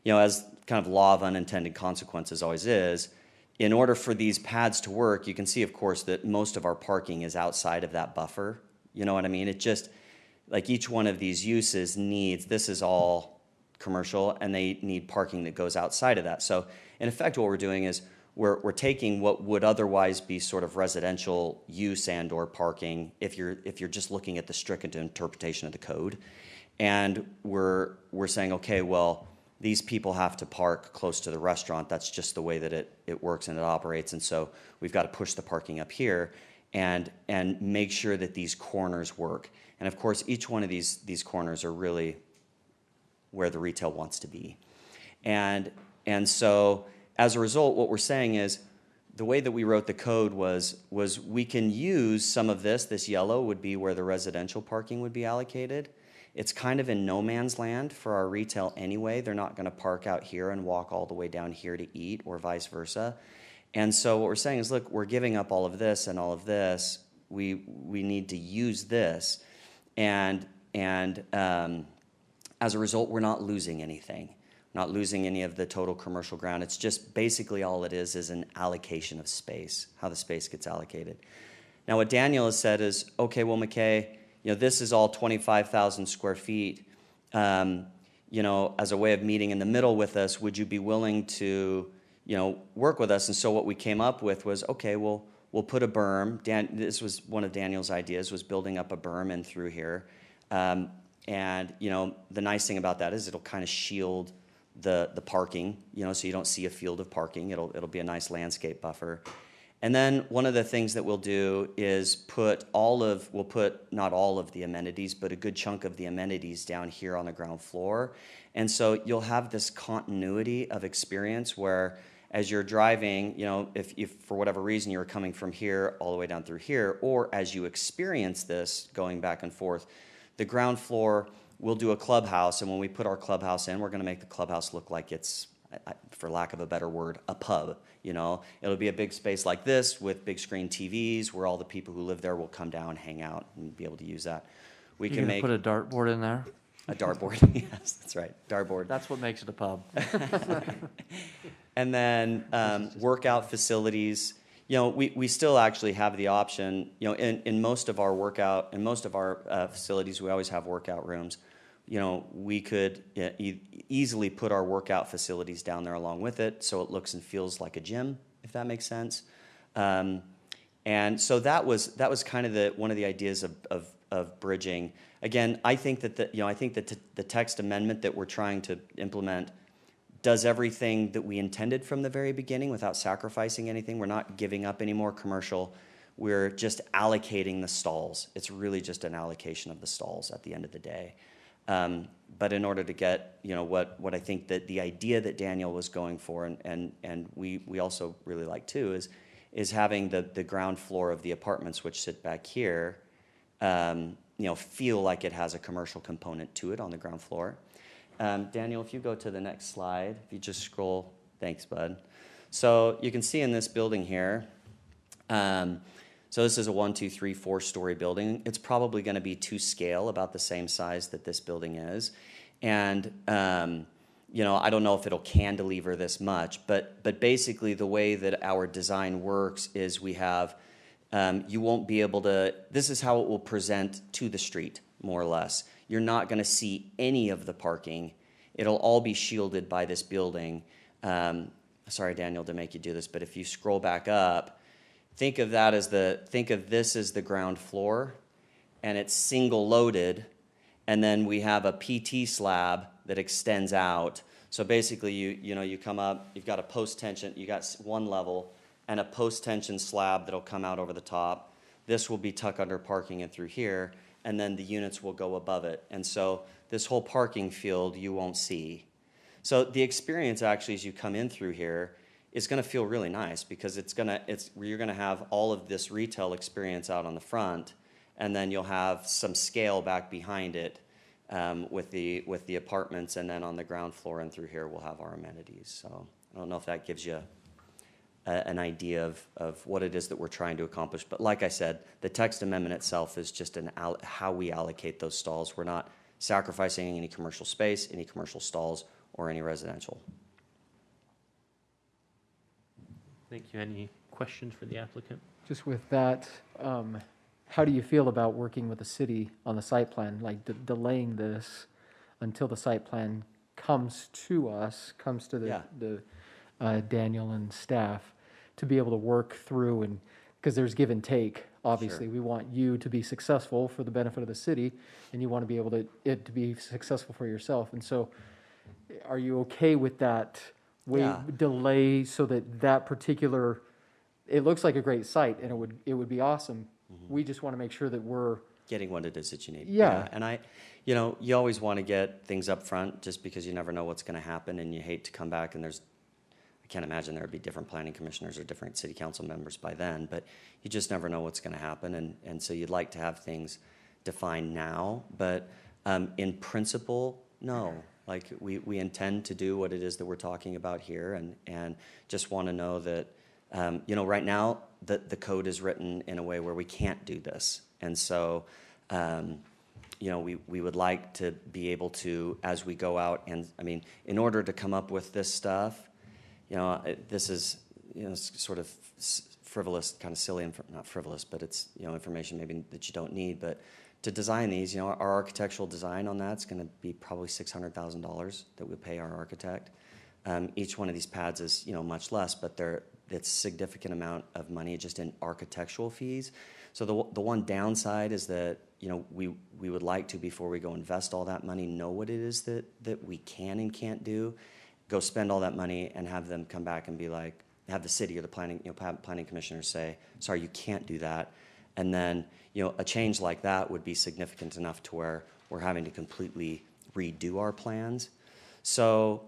As kind of law of unintended consequences always is, in order for these pads to work, you can see, of course, that most of our parking is outside of that buffer. You know what I mean? It just, like each one of these uses this is all commercial, and they need parking that goes outside of that. So in effect, what we're doing is we're taking what would otherwise be sort of residential use and or parking if you're just looking at the strict interpretation of the code, and we're saying, okay, well, these people have to park close to the restaurant. That's just the way that it works and it operates, and so we've got to push the parking up here and make sure that these corners work. And of course, each one of these corners are really where the retail wants to be. And so as a result, what we're saying is the way that we wrote the code was we can use some of this yellow would be where the residential parking would be allocated. It's kind of in no man's land for our retail anyway. They're not going to park out here and walk all the way down here to eat, or vice versa. And so what we're saying is, look, we're giving up all of this and all of this. We need to use this. And as a result, we're not losing anything, not losing any of the total commercial ground. It's just basically all it is an allocation of space, how the space gets allocated. Now, what Daniel has said is, okay, well, McKay, this is all 25,000 square feet. As a way of meeting in the middle with us, would you be willing to, work with us? And so what we came up with was, okay, we'll put a berm. This was one of Daniel's ideas, was building up a berm in through here. And the nice thing about that is it'll kind of shield the parking, so you don't see a field of parking. It'll be a nice landscape buffer. And then one of the things that we'll do is we'll put not all of the amenities, but a good chunk of the amenities down here on the ground floor. And so you'll have this continuity of experience where as you're driving, if for whatever reason you're coming from here all the way down through here, or as you experience this going back and forth, the ground floor, we'll do a clubhouse. And when we put our clubhouse in, we're going to make the clubhouse look like it's, for lack of a better word, a pub. It'll be a big space like this with big screen TVs where all the people who live there will come down, hang out, and be able to use that. We You can gonna make put a dartboard in there? a dartboard. Yes, that's right, dartboard. That's what makes it a pub. And then workout facilities. We still actually have the option. In most of our facilities, we always have workout rooms. We could easily put our workout facilities down there along with it, so it looks and feels like a gym, if that makes sense. And so that was kind of one of the ideas of bridging. Again, I think that the text amendment that we're trying to implement does everything that we intended from the very beginning without sacrificing anything. We're not giving up any more commercial. We're just allocating the stalls. It's really just an allocation of the stalls at the end of the day. But in order to get, what I think that the idea that Daniel was going for, and we also really like too, is having the ground floor of the apartments, which sit back here, feel like it has a commercial component to it on the ground floor. Daniel, if you go to the next slide, if you just scroll, thanks, bud. So you can see in this building here, so this is a 1, 2, 3, 4-story building. It's probably going to be to scale, about the same size that this building is. And, I don't know if it'll cantilever this much, but basically the way that our design works is we have, you won't be able to, this is how it will present to the street, more or less. You're not going to see any of the parking. It'll all be shielded by this building. Sorry, Daniel, to make you do this, but if you scroll back up, think of this as the ground floor, and it's single loaded, and then we have a PT slab that extends out. So basically, you come up, you've got a post tension, you got one level, and a post tension slab that'll come out over the top. This will be tucked under parking and through here, and then the units will go above it. And so this whole parking field you won't see. So the experience actually as you come in through here is going to feel really nice because you're going to have all of this retail experience out on the front, and then you'll have some scale back behind it with the apartments, and then on the ground floor and through here we'll have our amenities. So I don't know if that gives you an idea of what it is that we're trying to accomplish. But like I said, the text amendment itself is just how we allocate those stalls. We're not sacrificing any commercial space, any commercial stalls, or any residential. Thank you. Any questions for the applicant? Just with that, how do you feel about working with the city on the site plan, like delaying this until the site plan comes to the Daniel and staff, to be able to work through, and because there's give and take. Obviously, Sure. We want you to be successful for the benefit of the city, and you want to be able it to be successful for yourself. And so, are you okay with that delay so that particular? It looks like a great site, and it would be awesome. Mm-hmm. We just want to make sure that we're getting what it is that you need. Yeah. And you always want to get things up front, just because you never know what's going to happen, and you hate to come back and I can't imagine there would be different planning commissioners or different city council members by then, but you just never know what's going to happen. And so you'd like to have things defined now, but in principle, no. Like we intend to do what it is that we're talking about here, and just want to know that, right now the code is written in a way where we can't do this. And so you know, we would like to be able to, as we go out and, I mean, in order to come up with this stuff, you know, this is, you know, sort of frivolous, kind of silly, not frivolous, but it's, you know, information maybe that you don't need. But to design these, you know, our architectural design on that's going to be probably $600,000 that we pay our architect. Each one of these pads is, you know, much less, but it's a significant amount of money just in architectural fees. So the one downside is that, you know, we would like to, before we go invest all that money, know what it is that we can and can't do, go spend all that money and have them come back and be like, have the city or the planning commissioner say, sorry, you can't do that. And then, you know, a change like that would be significant enough to where we're having to completely redo our plans. So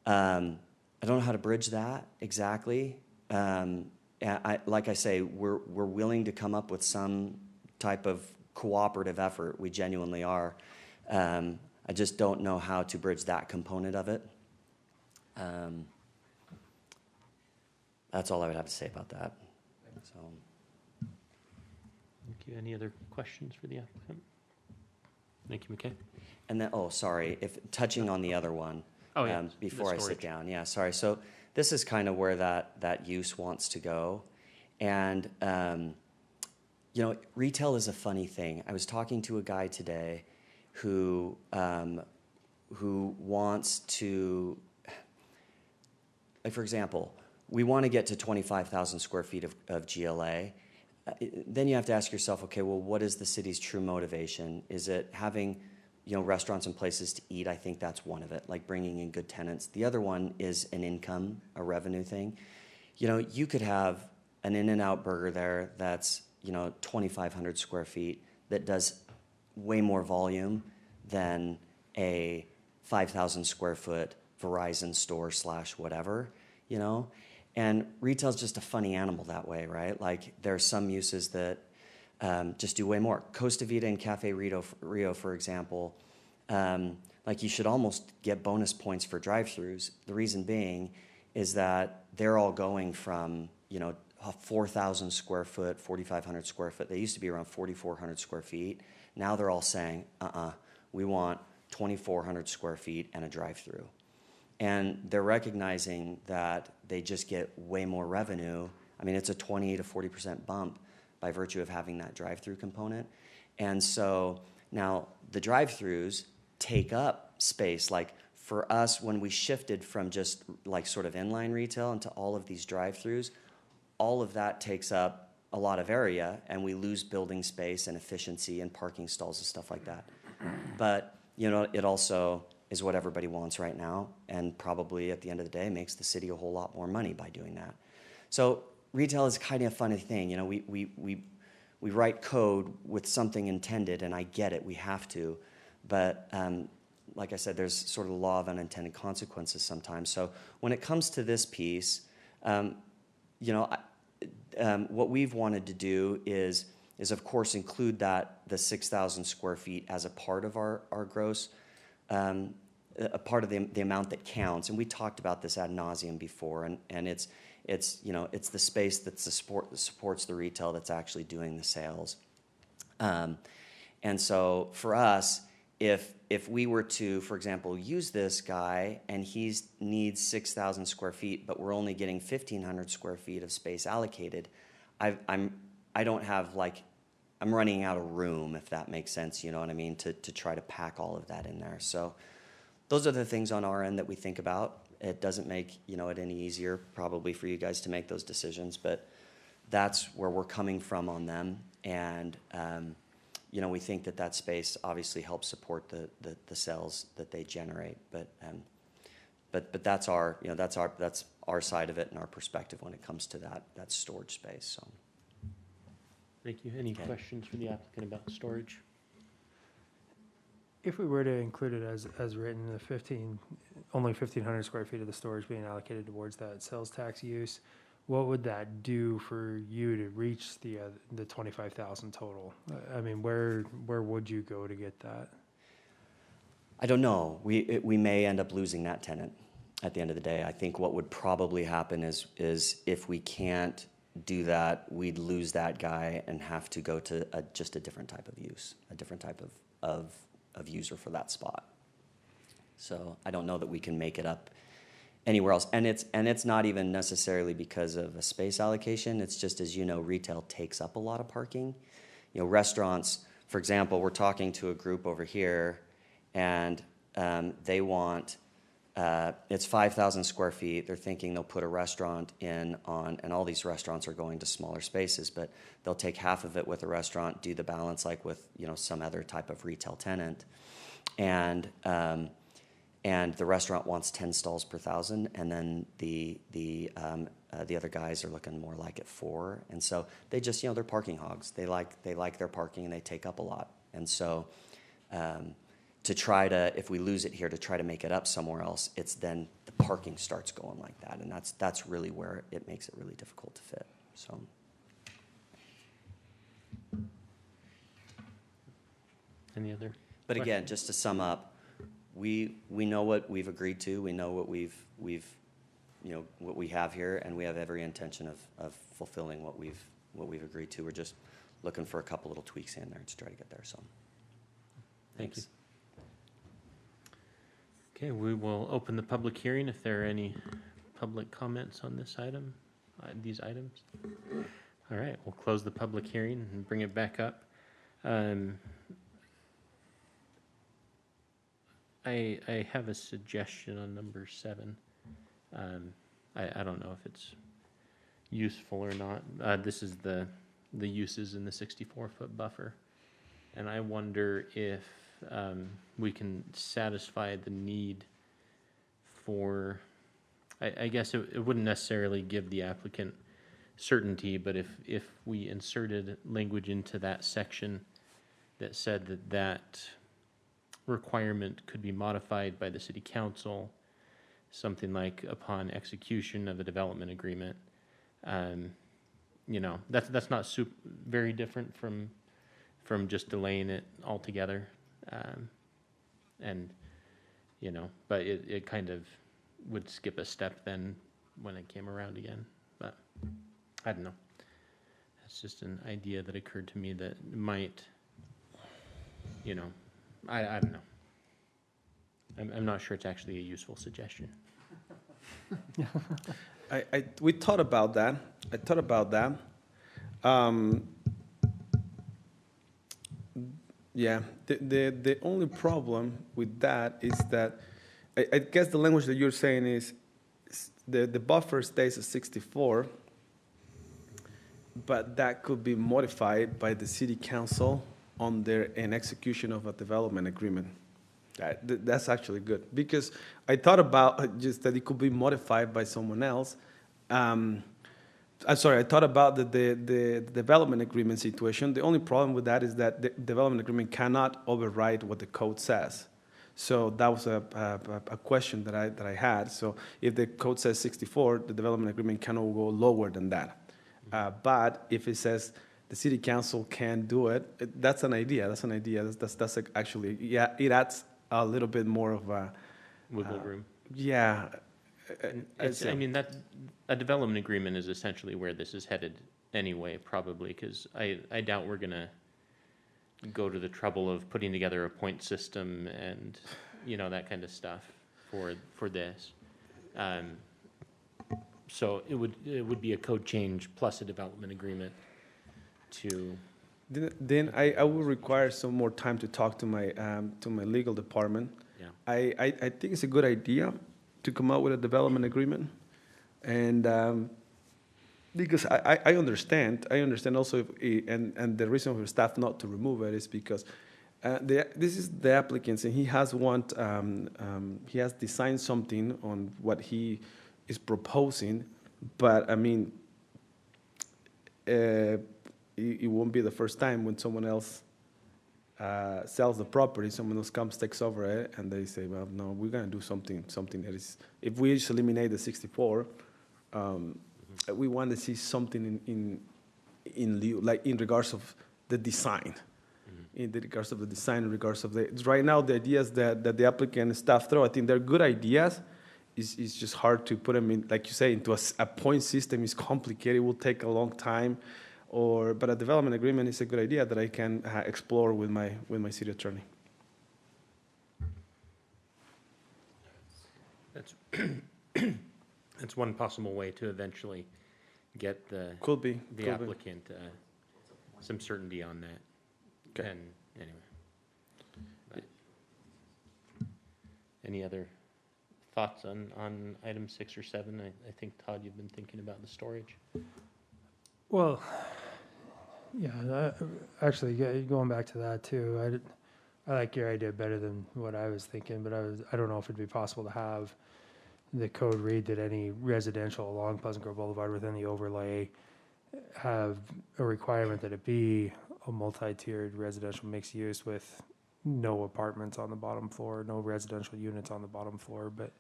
I don't know how to bridge that exactly. Like I say, we're willing to come up with some type of cooperative effort. We genuinely are. I just don't know how to bridge that component of it. That's all I would have to say about that. So. Thank you. Any other questions for the applicant? Thank you, McKay. And then, oh, sorry, if touching on the other one. Oh, yeah, before the I sit storage. down. Yeah, sorry. So this is kind of where that use wants to go. And, you know, retail is a funny thing. I was talking to a guy today who wants to, like, for example, we want to get to 25,000 square feet of GLA. Then you have to ask yourself, okay, well, what is the city's true motivation? Is it having, you know, restaurants and places to eat? I think that's one of it, like bringing in good tenants. The other one is an income, a revenue thing. You know, you could have an In-N-Out burger there that's, you know, 2,500 square feet that does way more volume than a 5,000 square foot Verizon store / whatever, you know? And retail's just a funny animal that way, right? Like there are some uses that just do way more. Costa Vida and Cafe Rio, for example, like you should almost get bonus points for drive-thrus. The reason being is that they're all going from, you know, 4,000 square foot, 4,500 square foot. They used to be around 4,400 square feet. Now they're all saying, we want 2,400 square feet and a drive-through. And they're recognizing that they just get way more revenue. I mean, it's a 20 to 40% bump by virtue of having that drive-through component. And so now the drive-throughs take up space. Like for us, when we shifted from just like sort of inline retail into all of these drive-throughs, all of that takes up a lot of area and we lose building space and efficiency and parking stalls and stuff like that. But, you know, it also is what everybody wants right now, and probably at the end of the day makes the city a whole lot more money by doing that. So retail is kind of a funny thing. You know, we write code with something intended, and I get it, we have to, but like I said, there's sort of the law of unintended consequences sometimes. So when it comes to this piece, you know, what we've wanted to do is of course include the 6,000 square feet as a part of our gross. A part of the amount that counts, and we talked about this ad nauseum before, and it's you know, it's the space that supports the retail that's actually doing the sales. And so for us, if we were to, for example, use this guy and he needs 6,000 square feet, but we're only getting 1,500 square feet of space allocated, I don't have like, I'm running out of room, if that makes sense, you know what I mean, to try to pack all of that in there. So those are the things on our end that we think about. It doesn't make, you know, it any easier probably for you guys to make those decisions, but that's where we're coming from on them. And, you know, we think that space obviously helps support the sales that they generate. But that's our, you know, that's our side of it and our perspective when it comes to that storage space. So. Thank you. Any questions for the applicant about storage? If we were to include it as written, only 1,500 square feet of the storage being allocated towards that sales tax use, what would that do for you to reach the 25,000 total? I mean, where would you go to get that? I don't know. We may end up losing that tenant at the end of the day. I think what would probably happen is if we can't do that, we'd lose that guy and have to go to just a different type of use, a different type of user for that spot. So I don't know that we can make it up anywhere else. And it's not even necessarily because of a space allocation. It's just, as you know, retail takes up a lot of parking. You know, restaurants, for example, we're talking to a group over here, and they want, it's 5,000 square feet. They're thinking they'll put a restaurant in on, and all these restaurants are going to smaller spaces, but they'll take half of it with a restaurant, do the balance like with, you know, some other type of retail tenant. And the restaurant wants 10 stalls per 1,000, and then the other guys are looking more like at 4. And so they just, you know, they're parking hogs. They like their parking, and they take up a lot. And so to try to, if we lose it here, to try to make it up somewhere else, it's then the parking starts going like that, and that's really where it makes it really difficult to fit. So. Any other? But again, just to sum up, we know what we've agreed to. We know what we've you know, what we have here, and we have every intention of fulfilling what we've agreed to. We're just looking for a couple little tweaks in there to try to get there. So, Thank you. Okay, we will open the public hearing if there are any public comments on this item, these items. All right, we'll close the public hearing and bring it back up. I have a suggestion on number 7. I don't know if it's useful or not. This is the uses in the 64-foot buffer. And I wonder if we can satisfy the need for, I guess it wouldn't necessarily give the applicant certainty, but if we inserted language into that section that said that requirement could be modified by the city council, something like upon execution of a development agreement. You know, that's not very different from just delaying it altogether. And, you know, but it kind of would skip a step then when it came around again. But I don't know. That's just an idea that occurred to me that might, you know, I don't know. I'm not sure it's actually a useful suggestion. We thought about that. I thought about that. Yeah, the only problem with that is that I guess the language that you're saying is the buffer stays at 64, but that could be modified by the city council on an execution of a development agreement. That's actually good, because I thought about just that it could be modified by someone else. I'm sorry, I thought about the development agreement situation. The only problem with that is that the development agreement cannot override what the code says. So that was a question that I had. So if the code says 64, the development agreement cannot go lower than that. But if it says the city council can do it, that's an idea. That's actually, yeah, it adds a little bit more of a Wiggle room. Yeah. I mean, that a development agreement is essentially where this is headed anyway, probably, because I doubt we're gonna go to the trouble of putting together a point system and, you know, that kind of stuff for this. So it would be a code change plus a development agreement to. Then I will require some more time to talk to my legal department. Yeah. I think it's a good idea to come out with a development agreement, and because I understand also, and the reason for staff not to remove it is because this is the applicant, and he has designed something on what he is proposing, but I mean, it won't be the first time when someone else sells the property, someone else comes, takes over it, and they say, well, no, we're going to do something that is, if we just eliminate the 64, we want to see something in lieu, like in regards of the design. In regards of the design, in regards of right now, the ideas that the applicant and staff throw, I think they're good ideas. It's just hard to put them in, like you say, into a point system. It's complicated, it will take a long time. But a development agreement is a good idea that I can explore with my city attorney. It's one possible way to eventually get the Could be. applicant some certainty on that. Okay. And anyway. But any other thoughts on item 6 or 7? I think, Todd, you've been thinking about the storage. Well, yeah, actually, going back to that too, I like your idea better than what I was thinking, but I don't know if it'd be possible to have the code read that any residential along Pleasant Grove Boulevard within the overlay have a requirement that it be a multi-tiered residential mixed use with no apartments on the bottom floor, no residential units on the bottom floor, but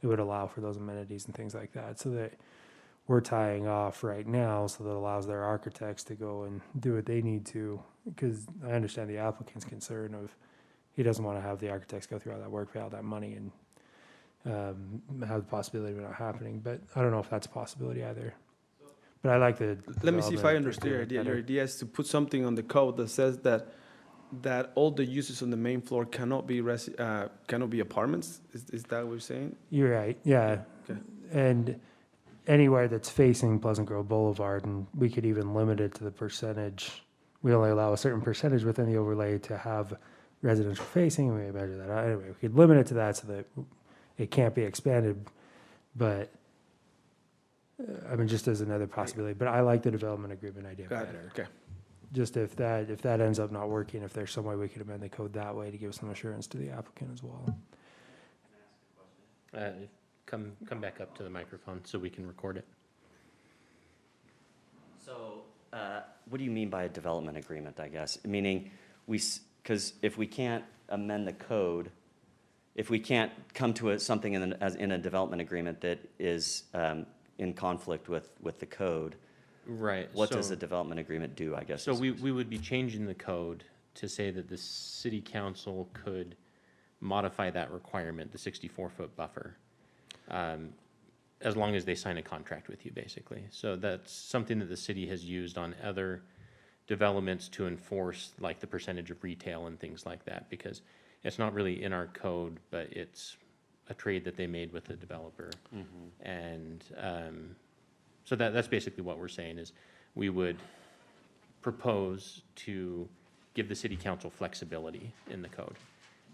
it would allow for those amenities and things like that, so that we're tying off right now, so that allows their architects to go and do what they need to, because I understand the applicant's concern of, he doesn't want to have the architects go through all that work, pay all that money, and have the possibility of it not happening, but I don't know if that's a possibility either. But I like the. Let me see if I development understand your agreement idea. Your better. idea is to put something on the code that says that all the uses on the main floor cannot be apartments? Is that what you're saying? You're right, yeah. Okay. And anywhere that's facing Pleasant Grove Boulevard, and we could even limit it to the percentage, we only allow a certain percentage within the overlay to have residential facing, and we measure that out. Anyway, we could limit it to that so that it can't be expanded, but, I mean, just as another possibility, but I like the development agreement idea Got it, better. okay. Just if that ends up not working, if there's some way we could amend the code that way to give some assurance to the applicant as well. Come back up to the microphone so we can record it. So, what do you mean by a development agreement, I guess? Meaning, because if we can't amend the code, if we can't come to something in a development agreement that is in conflict with the code, Right. what does a development agreement do, I guess? So we would be changing the code to say that the city council could modify that requirement, the 64-foot buffer, as long as they sign a contract with you, basically. So that's something that the city has used on other developments to enforce, like the percentage of retail and things like that, because it's not really in our code, but it's a trade that they made with the developer. Mm-hmm. And so that's basically what we're saying is we would propose to give the city council flexibility in the code.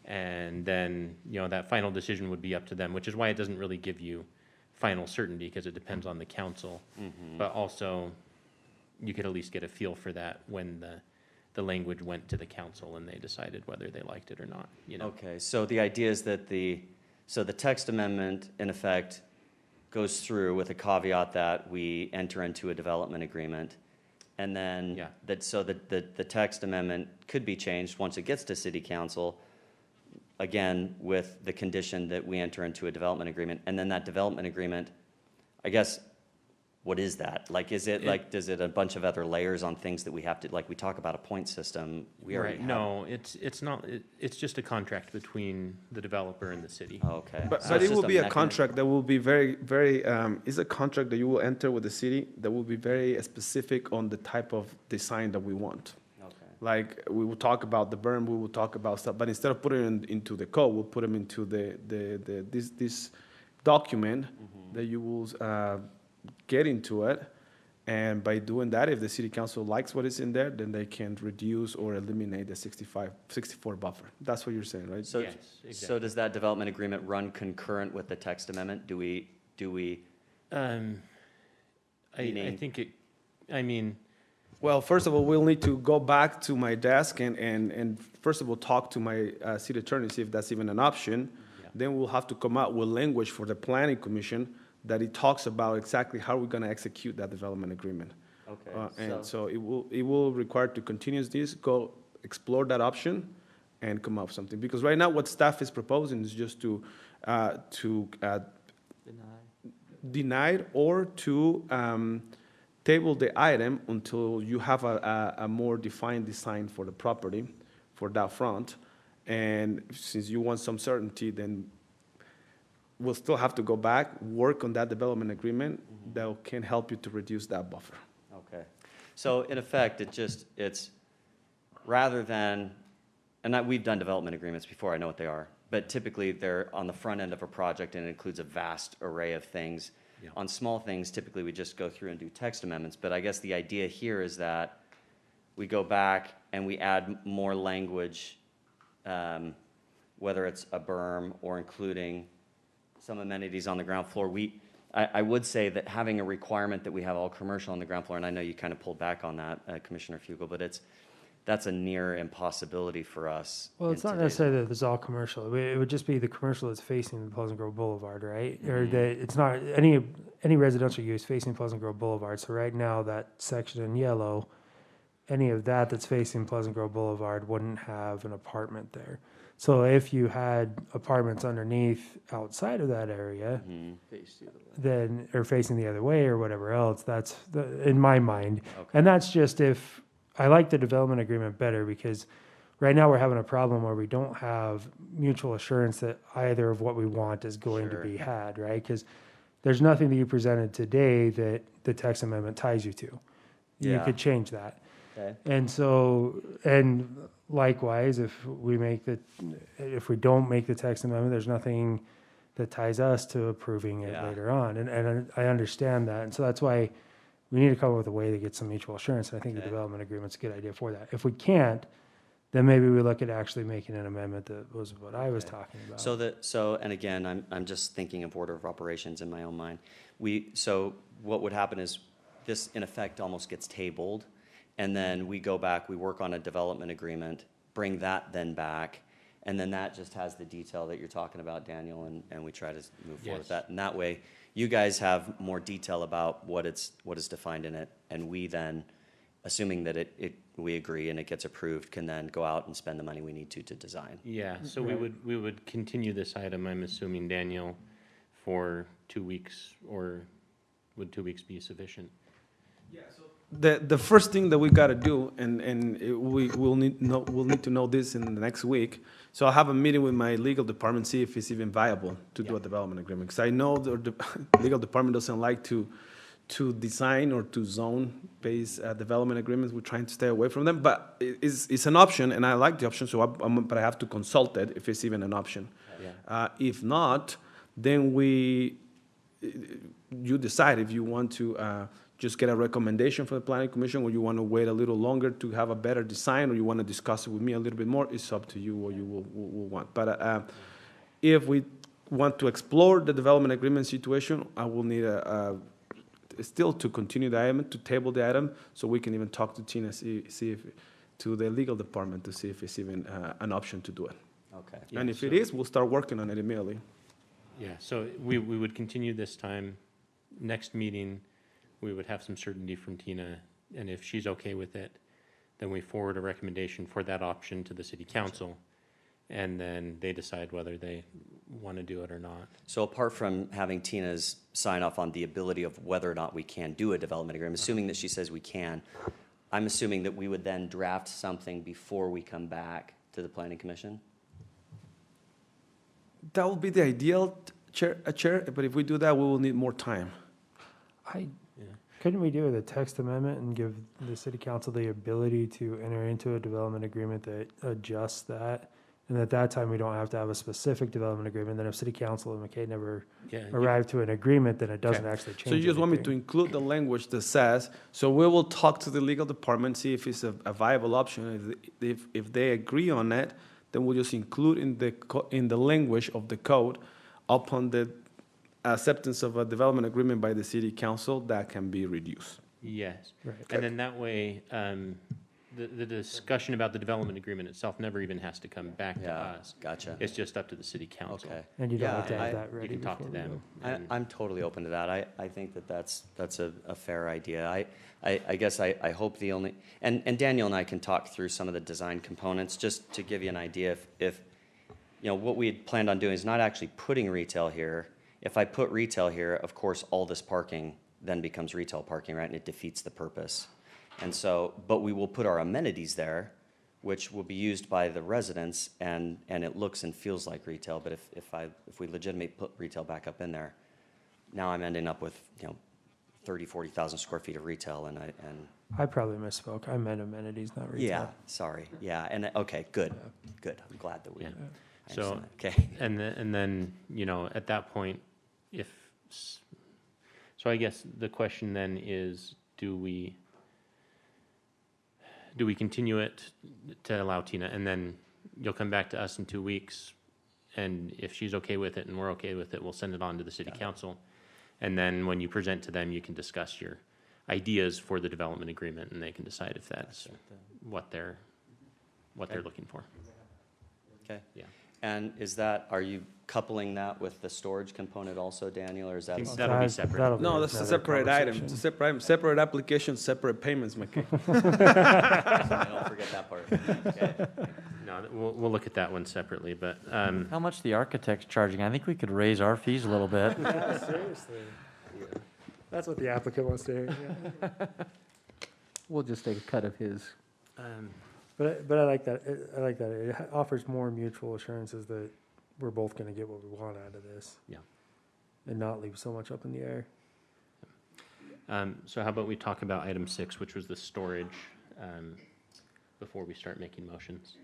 And then, that final decision would be up to them, which is why it doesn't really give you final certainty, because it depends on the council. Mm-hmm. But also, you could at least get a feel for that when the language went to the council and they decided whether they liked it or not, Okay, so the idea is that the text amendment, in effect, goes through with a caveat that we enter into a development agreement. And then, Yeah. the text amendment could be changed once it gets to city council, again, with the condition that we enter into a development agreement. And then that development agreement, I guess, what is that? Like, is it like, does it a bunch of other layers on things that we have to, like, we talk about a point system, we already Right, have. no, it's not, it's just a contract between the developer and the city. Okay. But So it's it just will be a mechanism. contract that will be very, very, it's a contract that you will enter with the city that will be very specific on the type of design that we want. Okay. Like, we will talk about the berm, we will talk about stuff, but instead of putting it into the code, we'll put them into this document that you will get into it. And by doing that, if the city council likes what is in there, then they can reduce or eliminate the 64 buffer. That's what you're saying, right? So, Yes, so exactly. does that development agreement run concurrent with the text amendment? Do we, I Meaning- think Well, first of all, we'll need to go back to my desk and first of all, talk to my city attorney, see if that's even an option. Yeah. Then we'll have to come out with language for the planning commission that it talks about exactly how we're gonna execute that development agreement. okay, And so it will require to continue this, go explore that option and come up with something. Because right now, what staff is proposing is just to deny it or to table the item until you have a more defined design for the property, for that front. And since you want some certainty, then we'll still have to go back, work on that development agreement that can help you to reduce that buffer. okay. So in effect, it's rather than, and we've done development agreements before, I know what they are. but typically they're on the front end of a project and it includes a vast array of things. Yeah. On small things, typically we just go through and do text amendments, but I guess the idea here is that we go back and we add more language, whether it's a berm or including some amenities on the ground floor. I would say that having a requirement that we have all commercial on the ground floor, and I know you kind of pulled back on that, Commissioner Fugel, but that's a near impossibility for us. Well, in it's not today's necessarily that it's all commercial. It would just be the commercial that's facing Pleasant Grove Boulevard, right? Or Mhm. that it's not any residential use facing Pleasant Grove Boulevard. So right now, that section in yellow, any of that's facing Pleasant Grove Boulevard wouldn't have an apartment there. So if you had apartments underneath outside of that area, Mhm. then, or facing the other way or whatever else, in my mind. Okay. And that's just if, I like the development agreement better because right now we're having a problem where we don't have mutual assurance that either of what we want is going to Sure. be had, right? Because there's nothing that you presented today that the text amendment ties you to. You Yeah. could change that. Okay. And so, and likewise, if we don't make the text amendment, there's nothing that ties us to approving it Yeah. later on. And I understand that. And so that's why we need to come up with a way to get some mutual assurance. And I think the Okay. development agreement's a good idea for that. If we can't, then maybe we look at actually making an amendment that was what I was Okay. talking about. And again, I'm just thinking of order of operations in my own mind. So what would happen is this in effect almost gets tabled, and then we go back, we work on a development agreement, bring that then back, and then that just has the detail that you're talking about, Daniel, and we try to move forward with Yes. that. And that way, you guys have more detail about what is defined in it, and we then, assuming that we agree and it gets approved, can then go out and spend the money we need to design. Yeah, so we would continue this item, I'm assuming, Daniel, for 2 weeks, or would 2 weeks be sufficient? The first thing that we got to do, we'll need to know this in the next week. So I'll have a meeting with my legal department, see if it's even viable to do a development agreement. Because I know the legal department doesn't like to design or to zone-based development agreements. We're trying to stay away from them, but it's an option, and I like the option. So, but I have to consult it if it's even an option. Yeah. If not, then you decide if you want to just get a recommendation from the planning commission, or you want to wait a little longer to have a better design, or you want to discuss it with me a little bit more. It's up to you what you will want. But if we want to explore the development agreement situation, I will need still to continue the item, to table the item, so we can even talk to Tina, see if to the legal department to see if it's even an option to do it. Okay. Yeah, And if it so- is, we'll start working on it immediately. Yeah, so we would continue this time. Next meeting, we would have some certainty from Tina, and if she's okay with it, then we forward a recommendation for that option to the city council, and then they decide whether they want to do it or not. So apart from having Tina's sign off on the ability of whether or not we can do a development agreement, assuming that she says we can, I'm assuming that we would then draft something before we come back to the planning commission? That would be the ideal, Chair, but if we do that, we will need more time. Couldn't we do a text amendment and give the city council the ability to enter into a development agreement that adjusts that? And at that time, we don't have to have a specific development agreement. Then if city council and McKay never Yeah, arrive to an agreement, then it doesn't Okay. actually change So you just want me to anything. include the language that says, so we will talk to the legal department, see if it's a viable option. If they agree on it, then we'll just include in the language of the code, upon the acceptance of a development agreement by the city council, that can be reduced. yes. Right. And then that way, the discussion about the development agreement itself never even has to come back to Yeah, us. gotcha. It's just up to the city council. Okay. And you don't Yeah, have to have I- that ready. You can talk to before we them. go. and- I'm totally open to that. I think that's a fair idea. I guess I hope the only, and Daniel and I can talk through some of the design components, just to give you an idea if what we had planned on doing is not actually putting retail here. If I put retail here, of course, all this parking then becomes retail parking, right? And it defeats the purpose. And so, but we will put our amenities there, which will be used by the residents, and it looks and feels like retail. But if we legitimately put retail back up in there, now I'm ending up with 30,000-40,000 square feet of retail, and I probably misspoke. I meant amenities, not retail. yeah, sorry, yeah, and okay, good. I'm glad that we. Yeah. So, Okay. and then, you know, at that point, so I guess the question then is, do we continue it to allow Tina, and then you'll come back to us in 2 weeks, and if she's okay with it and we're okay with it, we'll send it on to the city council. And then when you present to them, you can discuss your ideas for the development agreement, and they can decide if that's what they're looking for. Okay. Yeah. And are you coupling that with the storage component also, Daniel, or is that? Think that'll be separate. No, that's a separate item. It's a separate application, separate payments, McKay. Don't forget that part. Okay. No, we'll look at that one separately, but, How much the architect's charging? I think we could raise our fees a little bit. Yeah, seriously. That's what the applicant wants to hear. Yeah. We'll just take a cut of his. But I like that. I like that. It offers more mutual assurances that we're both going to get what we want out of this. Yeah. And not leave so much up in the air. so how about we talk about item 6, which was the storage, before we start making motions?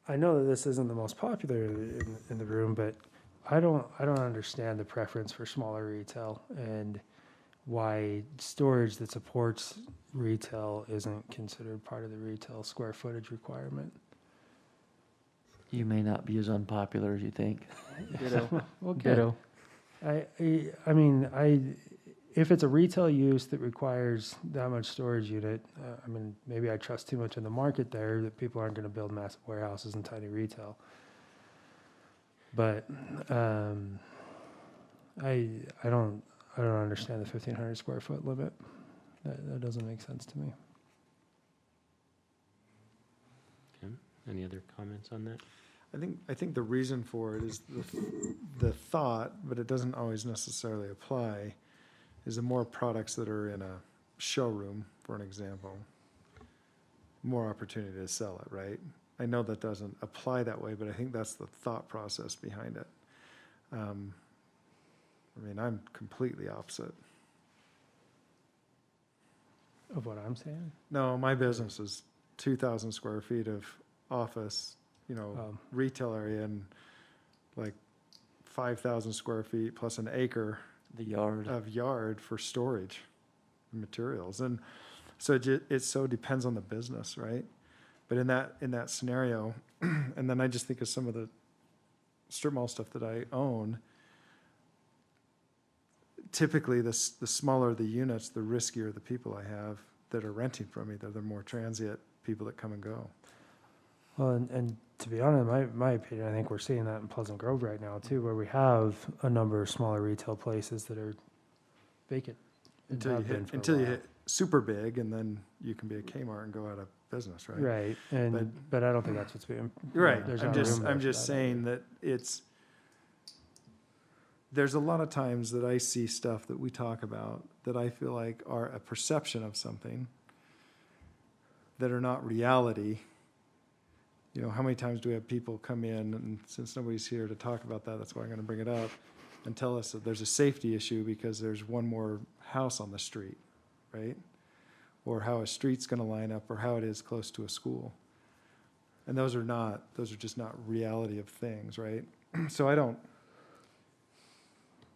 I know that this isn't the most popular in the room, but I don't understand the preference for smaller retail and why storage that supports retail isn't considered part of the retail square footage requirement. You may not be as unpopular as you think. Ditto. I mean, if it's a retail use that requires that much storage unit, I mean, maybe I trust too much in the market there that people aren't going to build massive warehouses and tiny retail. But I don't understand the 1,500 square foot limit. That doesn't make sense to me. Okay. Any other comments on that? I think the reason for it is the thought, but it doesn't always necessarily apply, is the more products that are in a showroom, for an example, more opportunity to sell it, right? I know that doesn't apply that way, but I think that's the thought process behind it. I mean, I'm completely opposite. Of what I'm saying? No, my business is 2,000 square feet of office, retail area, and like 5,000 square feet plus an acre The yard. of yard for storage materials. And so it so depends on the business, right? But in that scenario, and then I just think of some of the strip mall stuff that I own, typically the smaller the units, the riskier the people I have that are renting from me. They're the more transient people that come and go. Well, and to be honest, my opinion, I think we're seeing that in Pleasant Grove right now too, where we have a number of smaller retail places that are vacant. and have been for a Until you while. hit super big, and then you can be a Kmart and go out of business, right? Right, but I don't think that's what's being. You're right. there's I'm not just, room there I'm for just that. saying that there's a lot of times that I see stuff that we talk about that I feel like are a perception of something that are not reality. How many times do we have people come in, and since nobody's here to talk about that, that's why I'm gonna bring it up, and tell us that there's a safety issue because there's one more house on the street, right? Or how a street's gonna line up, or how it is close to a school. And those are just not reality of things, right? So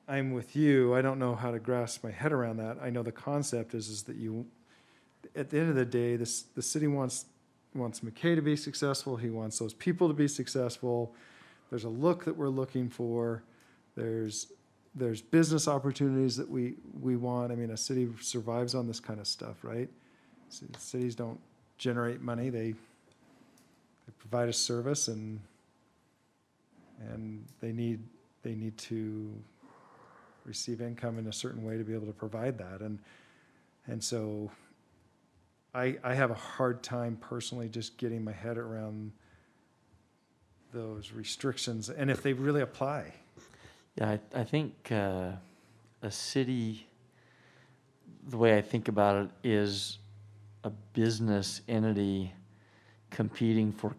I'm with you. I don't know how to grasp my head around that. I know the concept is that at the end of the day, the city wants McKay to be successful. He wants those people to be successful. There's a look that we're looking for. There's business opportunities that we want. I mean, a city survives on this kind of stuff, right? Cities don't generate money. They provide a service, and they need to receive income in a certain way to be able to provide that. And so I have a hard time personally just getting my head around those restrictions, and if they really apply. Yeah, I think a city, the way I think about it, is a business entity competing for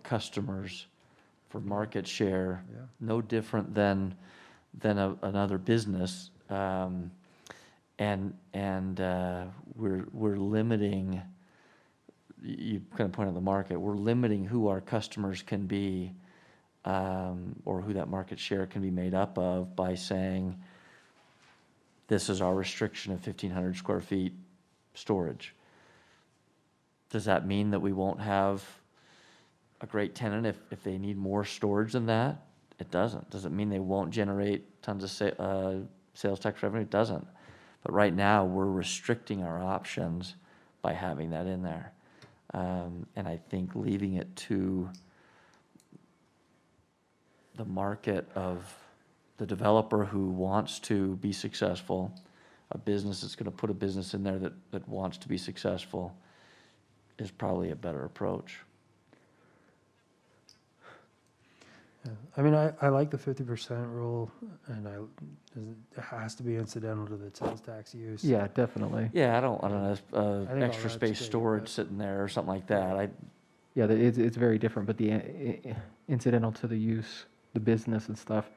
customers, for market share, Yeah. no different than another business, and we're limiting you kind of point out the market, we're limiting who our customers can be, or who that market share can be made up of by saying, this is our restriction of 1,500 square feet storage. Does that mean that we won't have a great tenant if they need more storage than that? It doesn't. Does it mean they won't generate tons of sales tax revenue? It doesn't. But right now, we're restricting our options by having that in there. And I think leaving it to the market of the developer who wants to be successful, a business that's going to put a business in there that wants to be successful, is probably a better approach. Yeah. I mean, I like the 50% rule, and it has to be incidental to the sales tax use. Yeah, definitely. Yeah, I don't know, I think all extra that's space great, storage but- sitting there or something like that. Yeah, it's very different, but the incidental to the use, the business and stuff.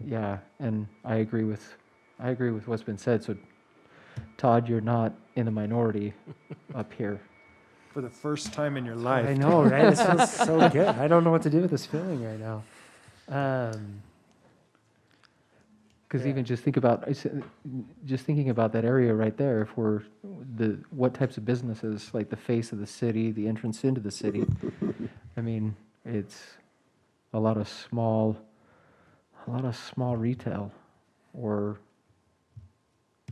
Yeah, and I agree with what's been said. So, Todd, you're not in the minority up here. For the first time in your life. I know, right? It feels so good. I don't know what to do with this feeling right now. Because Yeah. even just thinking about that area right there, if we're what types of businesses, like the face of the city, the entrance into the city, I mean, it's a lot of small retail or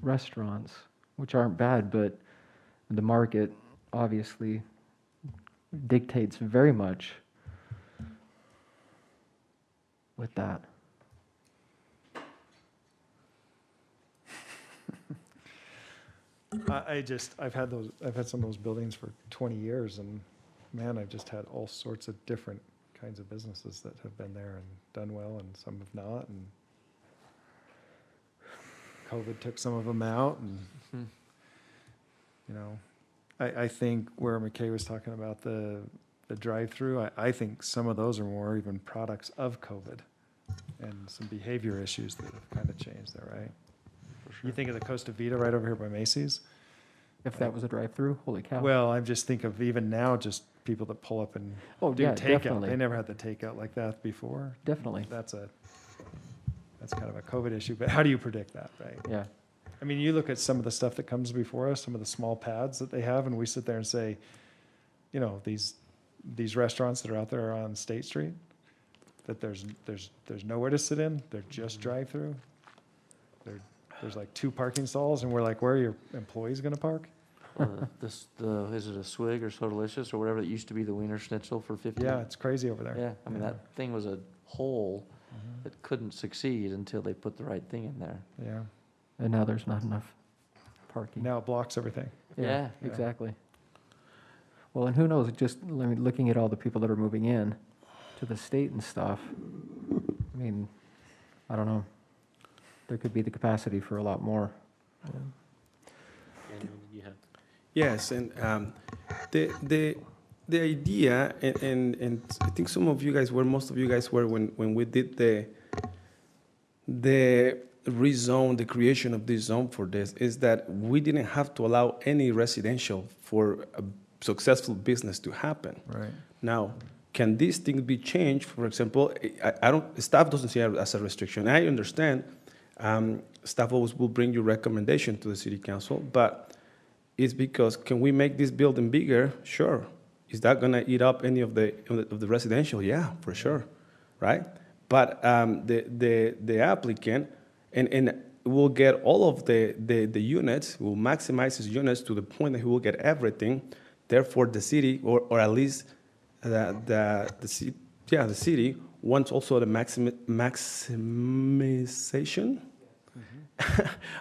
restaurants, which aren't bad, but the market obviously dictates very much with that. I've had some of those buildings for 20 years, and man, I've just had all sorts of different kinds of businesses that have been there and done well, and some have not, and COVID took some of them out, and you know, I think where McKay was talking about the drive-through, I think some of those are more even products of COVID and some behavior issues that have kind of changed there, right? You think of the Costa Vida right over here by Macy's? If that was a drive-through, holy cow. Well, I just think of even now, just people that pull up and do yeah, takeout. definitely. They never had the takeout like that before. Definitely. That's kind of a COVID issue, but how do you predict that, right? Yeah. I mean, you look at some of the stuff that comes before us, some of the small pads that they have, and we sit there and say, you know, these restaurants that are out there on State Street, that there's nowhere to sit in. They're just drive-through. There's like 2 parking stalls, and we're like, where are your employees going to park? Is it a Swig or Sodalicious or whatever that used to be the Wiener Schnitzel for 50? Yeah, it's crazy over there. Yeah, I mean, that thing was a hole that couldn't succeed until they put the right thing in there. Yeah. And now there's not enough parking. Now it blocks everything. Yeah. Exactly. Well, and who knows, just looking at all the people that are moving in to the state and stuff, I mean, I don't know. There could be the capacity for a lot more. Daniel, did you have? Yes, and the idea, and I think most of you guys were when we did the rezone, the creation of this zone for this, is that we didn't have to allow any residential for a successful business to happen. Right. Now, can these things be changed? For example, staff doesn't see it as a restriction. I understand staff always will bring you recommendation to the city council, but it's because, can we make this building bigger? Sure. Is that gonna eat up any of the residential? Yeah, for sure, right? But the applicant, and will get all of the units, will maximize his units to the point that he will get everything. Therefore, the city, or at least the city wants also the maximization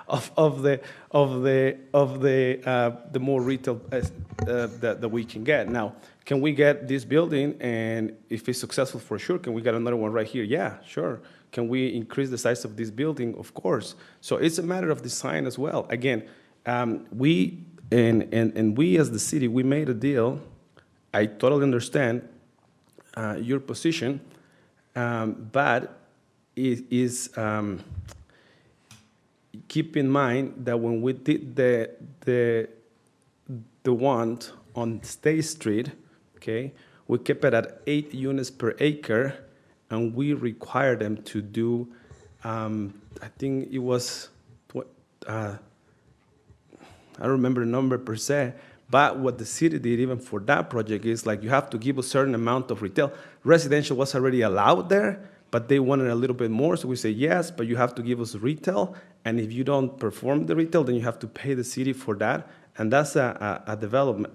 of the more retail that we can get. Now, can we get this building, and if it's successful, for sure, can we get another one right here? Yeah, sure. Can we increase the size of this building? Of course. So it's a matter of design as well. Again, we as the city, we made a deal. I totally understand your position, but it is keep in mind that when we did the want on State Street, okay, we kept it at 8 units per acre, and we required them to do, I think it was, I don't remember the number per se, but what the city did even for that project is like you have to give a certain amount of retail. Residential was already allowed there, but they wanted a little bit more, so we say yes, but you have to give us retail, and if you don't perform the retail, then you have to pay the city for that, and that's a development,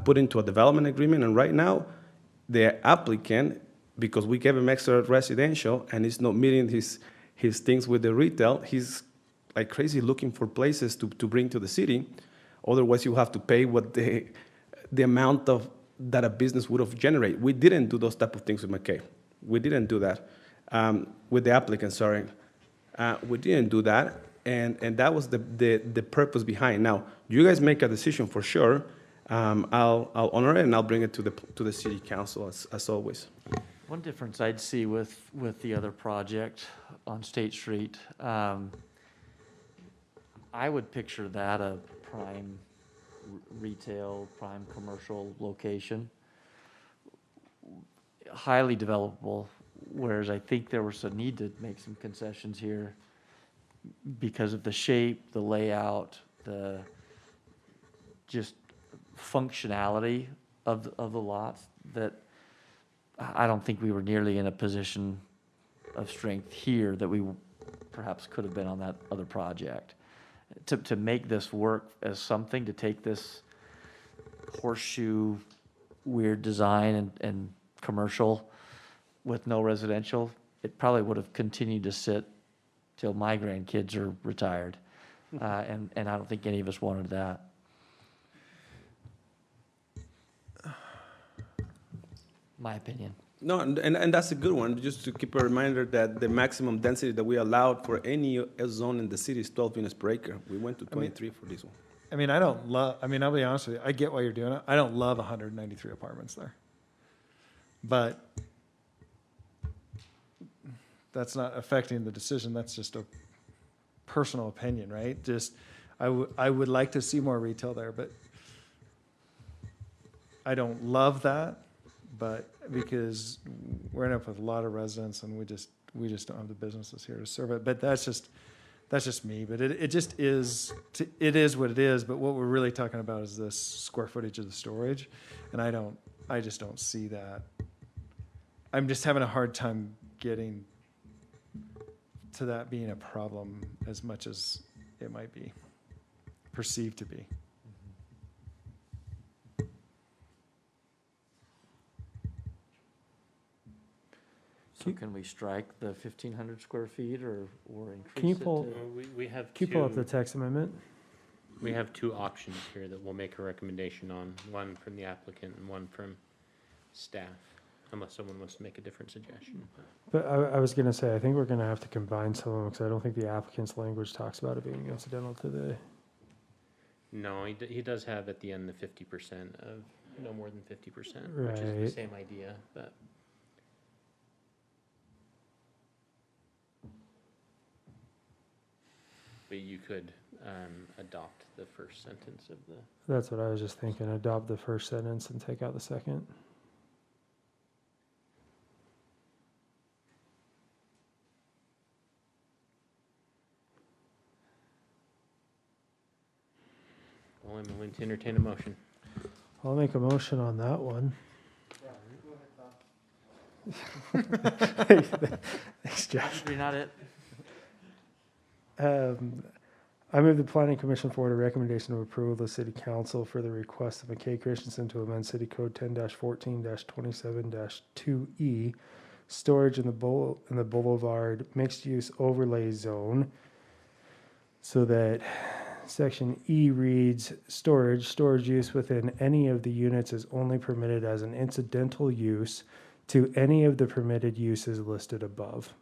put into a development agreement, and right now, the applicant, because we gave him extra residential, and he's not meeting his things with the retail, he's like crazy looking for places to bring to the city. Otherwise, you have to pay what the amount of that a business would have generated. We didn't do those type of things with McKay. We didn't do that with the applicant. Sorry, we didn't do that, and that was the purpose behind. Now, you guys make a decision for sure. I'll honor it and I'll bring it to the city council as always. One difference I'd see with the other project on State Street, I would picture that a prime retail, prime commercial location, highly developable, whereas I think there was a need to make some concessions here because of the shape, the layout, the just functionality of the lots, that I don't think we were nearly in a position of strength here that we perhaps could have been on that other project. To make this work as something, to take this horseshoe weird design and commercial with no residential, it probably would have continued to sit till my grandkids are retired. And I don't think any of us wanted that. My opinion. No, and that's a good one. Just to keep a reminder that the maximum density that we allowed for any zone in the city is 12 units per acre. We went to 23 for this one. I mean, I'll be honest with you, I get why you're doing it. I don't love 193 apartments there. But that's not affecting the decision. That's just a personal opinion, right? Just, I would like to see more retail there, but I don't love that. But because we're ending up with a lot of residents and we just don't have the businesses here to serve it. But that's just me. But it just is, it is what it is. But what we're really talking about is this square footage of the storage. And I just don't see that. I'm just having a hard time getting to that being a problem as much as it might be perceived to be. So can we strike the 1,500 square feet or increase Can you it pull- to- We have Can you pull up the two, text amendment? we have two options here that we'll make a recommendation on, one from the applicant and one from staff, unless someone wants to make a different suggestion. But I was gonna say, I think we're gonna have to combine some of them, because I don't think the applicant's language talks about it being incidental to the, No, he does have at the end the 50% of, no more than 50%, which is the Right. same idea, but. But you could adopt the first sentence of the, that's what I was just thinking, adopt the first sentence and take out the second. well, I'm willing to entertain a motion. I'll make a motion on that one. Thanks, Jeff. Maybe not it. I move the planning commission forward a recommendation of approval of the city council for the request of McKay Christensen to amend city code 10-14-27-2E, storage in the boulevard mixed use overlay zone, so that section E reads, storage use within any of the units is only permitted as an incidental use to any of the permitted uses listed above.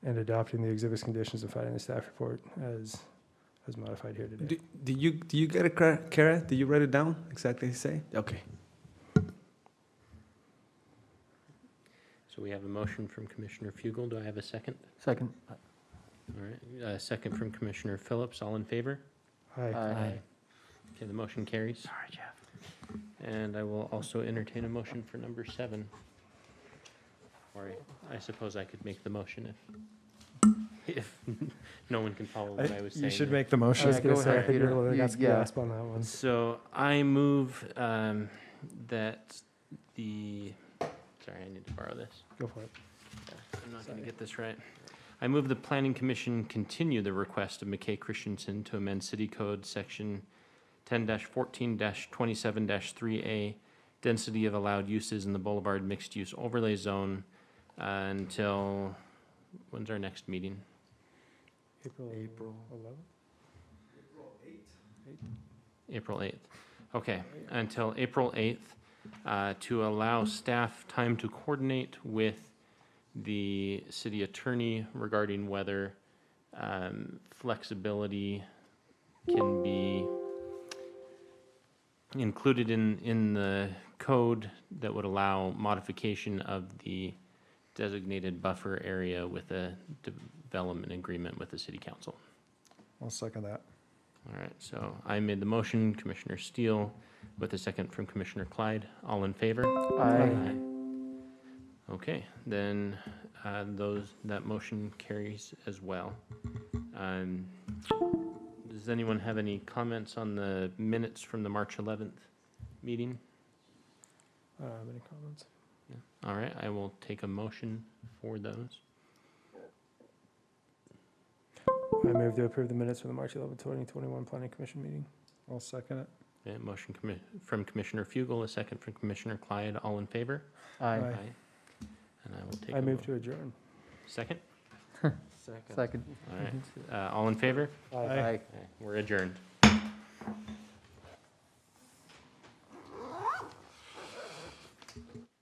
And adopting the exhibits, conditions, and finding the staff report as modified here today. Do you get it, Kara? Did you write it down exactly as you say? Okay. So we have a motion from Commissioner Fugel. Do I have a second? Second. All right, second from Commissioner Phillips. All in favor? Aye. Aye. Okay, the motion carries. Sorry, Jeff. And I will also entertain a motion for number 7. Or I suppose I could make the motion if no one can follow what I was saying. You should there. make the motion. I was Yeah, gonna go say, I ahead, think Peter. you're You- got yeah. grasp on that one. So I move that the, sorry, I need to borrow this. Go for it. I'm not going to get this right. I move the Planning Commission continue the request of McKay Christensen to amend City Code Section 10-14-27-3A, density of allowed uses in the Boulevard Mixed-Use Overlay Zone until, when's our next meeting? April 11th? April 8th. Okay, until April 8th, to allow staff time to coordinate with the city attorney regarding whether flexibility can be included in the code that would allow modification of the designated buffer area with a development agreement with the city council. I'll second that. All right, so I made the motion, Commissioner Steele, with a second from Commissioner Clyde. All in favor? Aye. Okay, then that motion carries as well. Does anyone have any comments on the minutes from the March 11th meeting? Any comments? All right, I will take a motion for those. I move to approve the minutes from the March 11th, 2021 Planning Commission meeting. I'll second it. Okay, motion from Commissioner Fugel, a second from Commissioner Clyde. All in favor? Aye. Aye. And I will take. I a move mo- to adjourn. Second? Second. All right, all in favor? Aye. Aye. Okay, we're adjourned.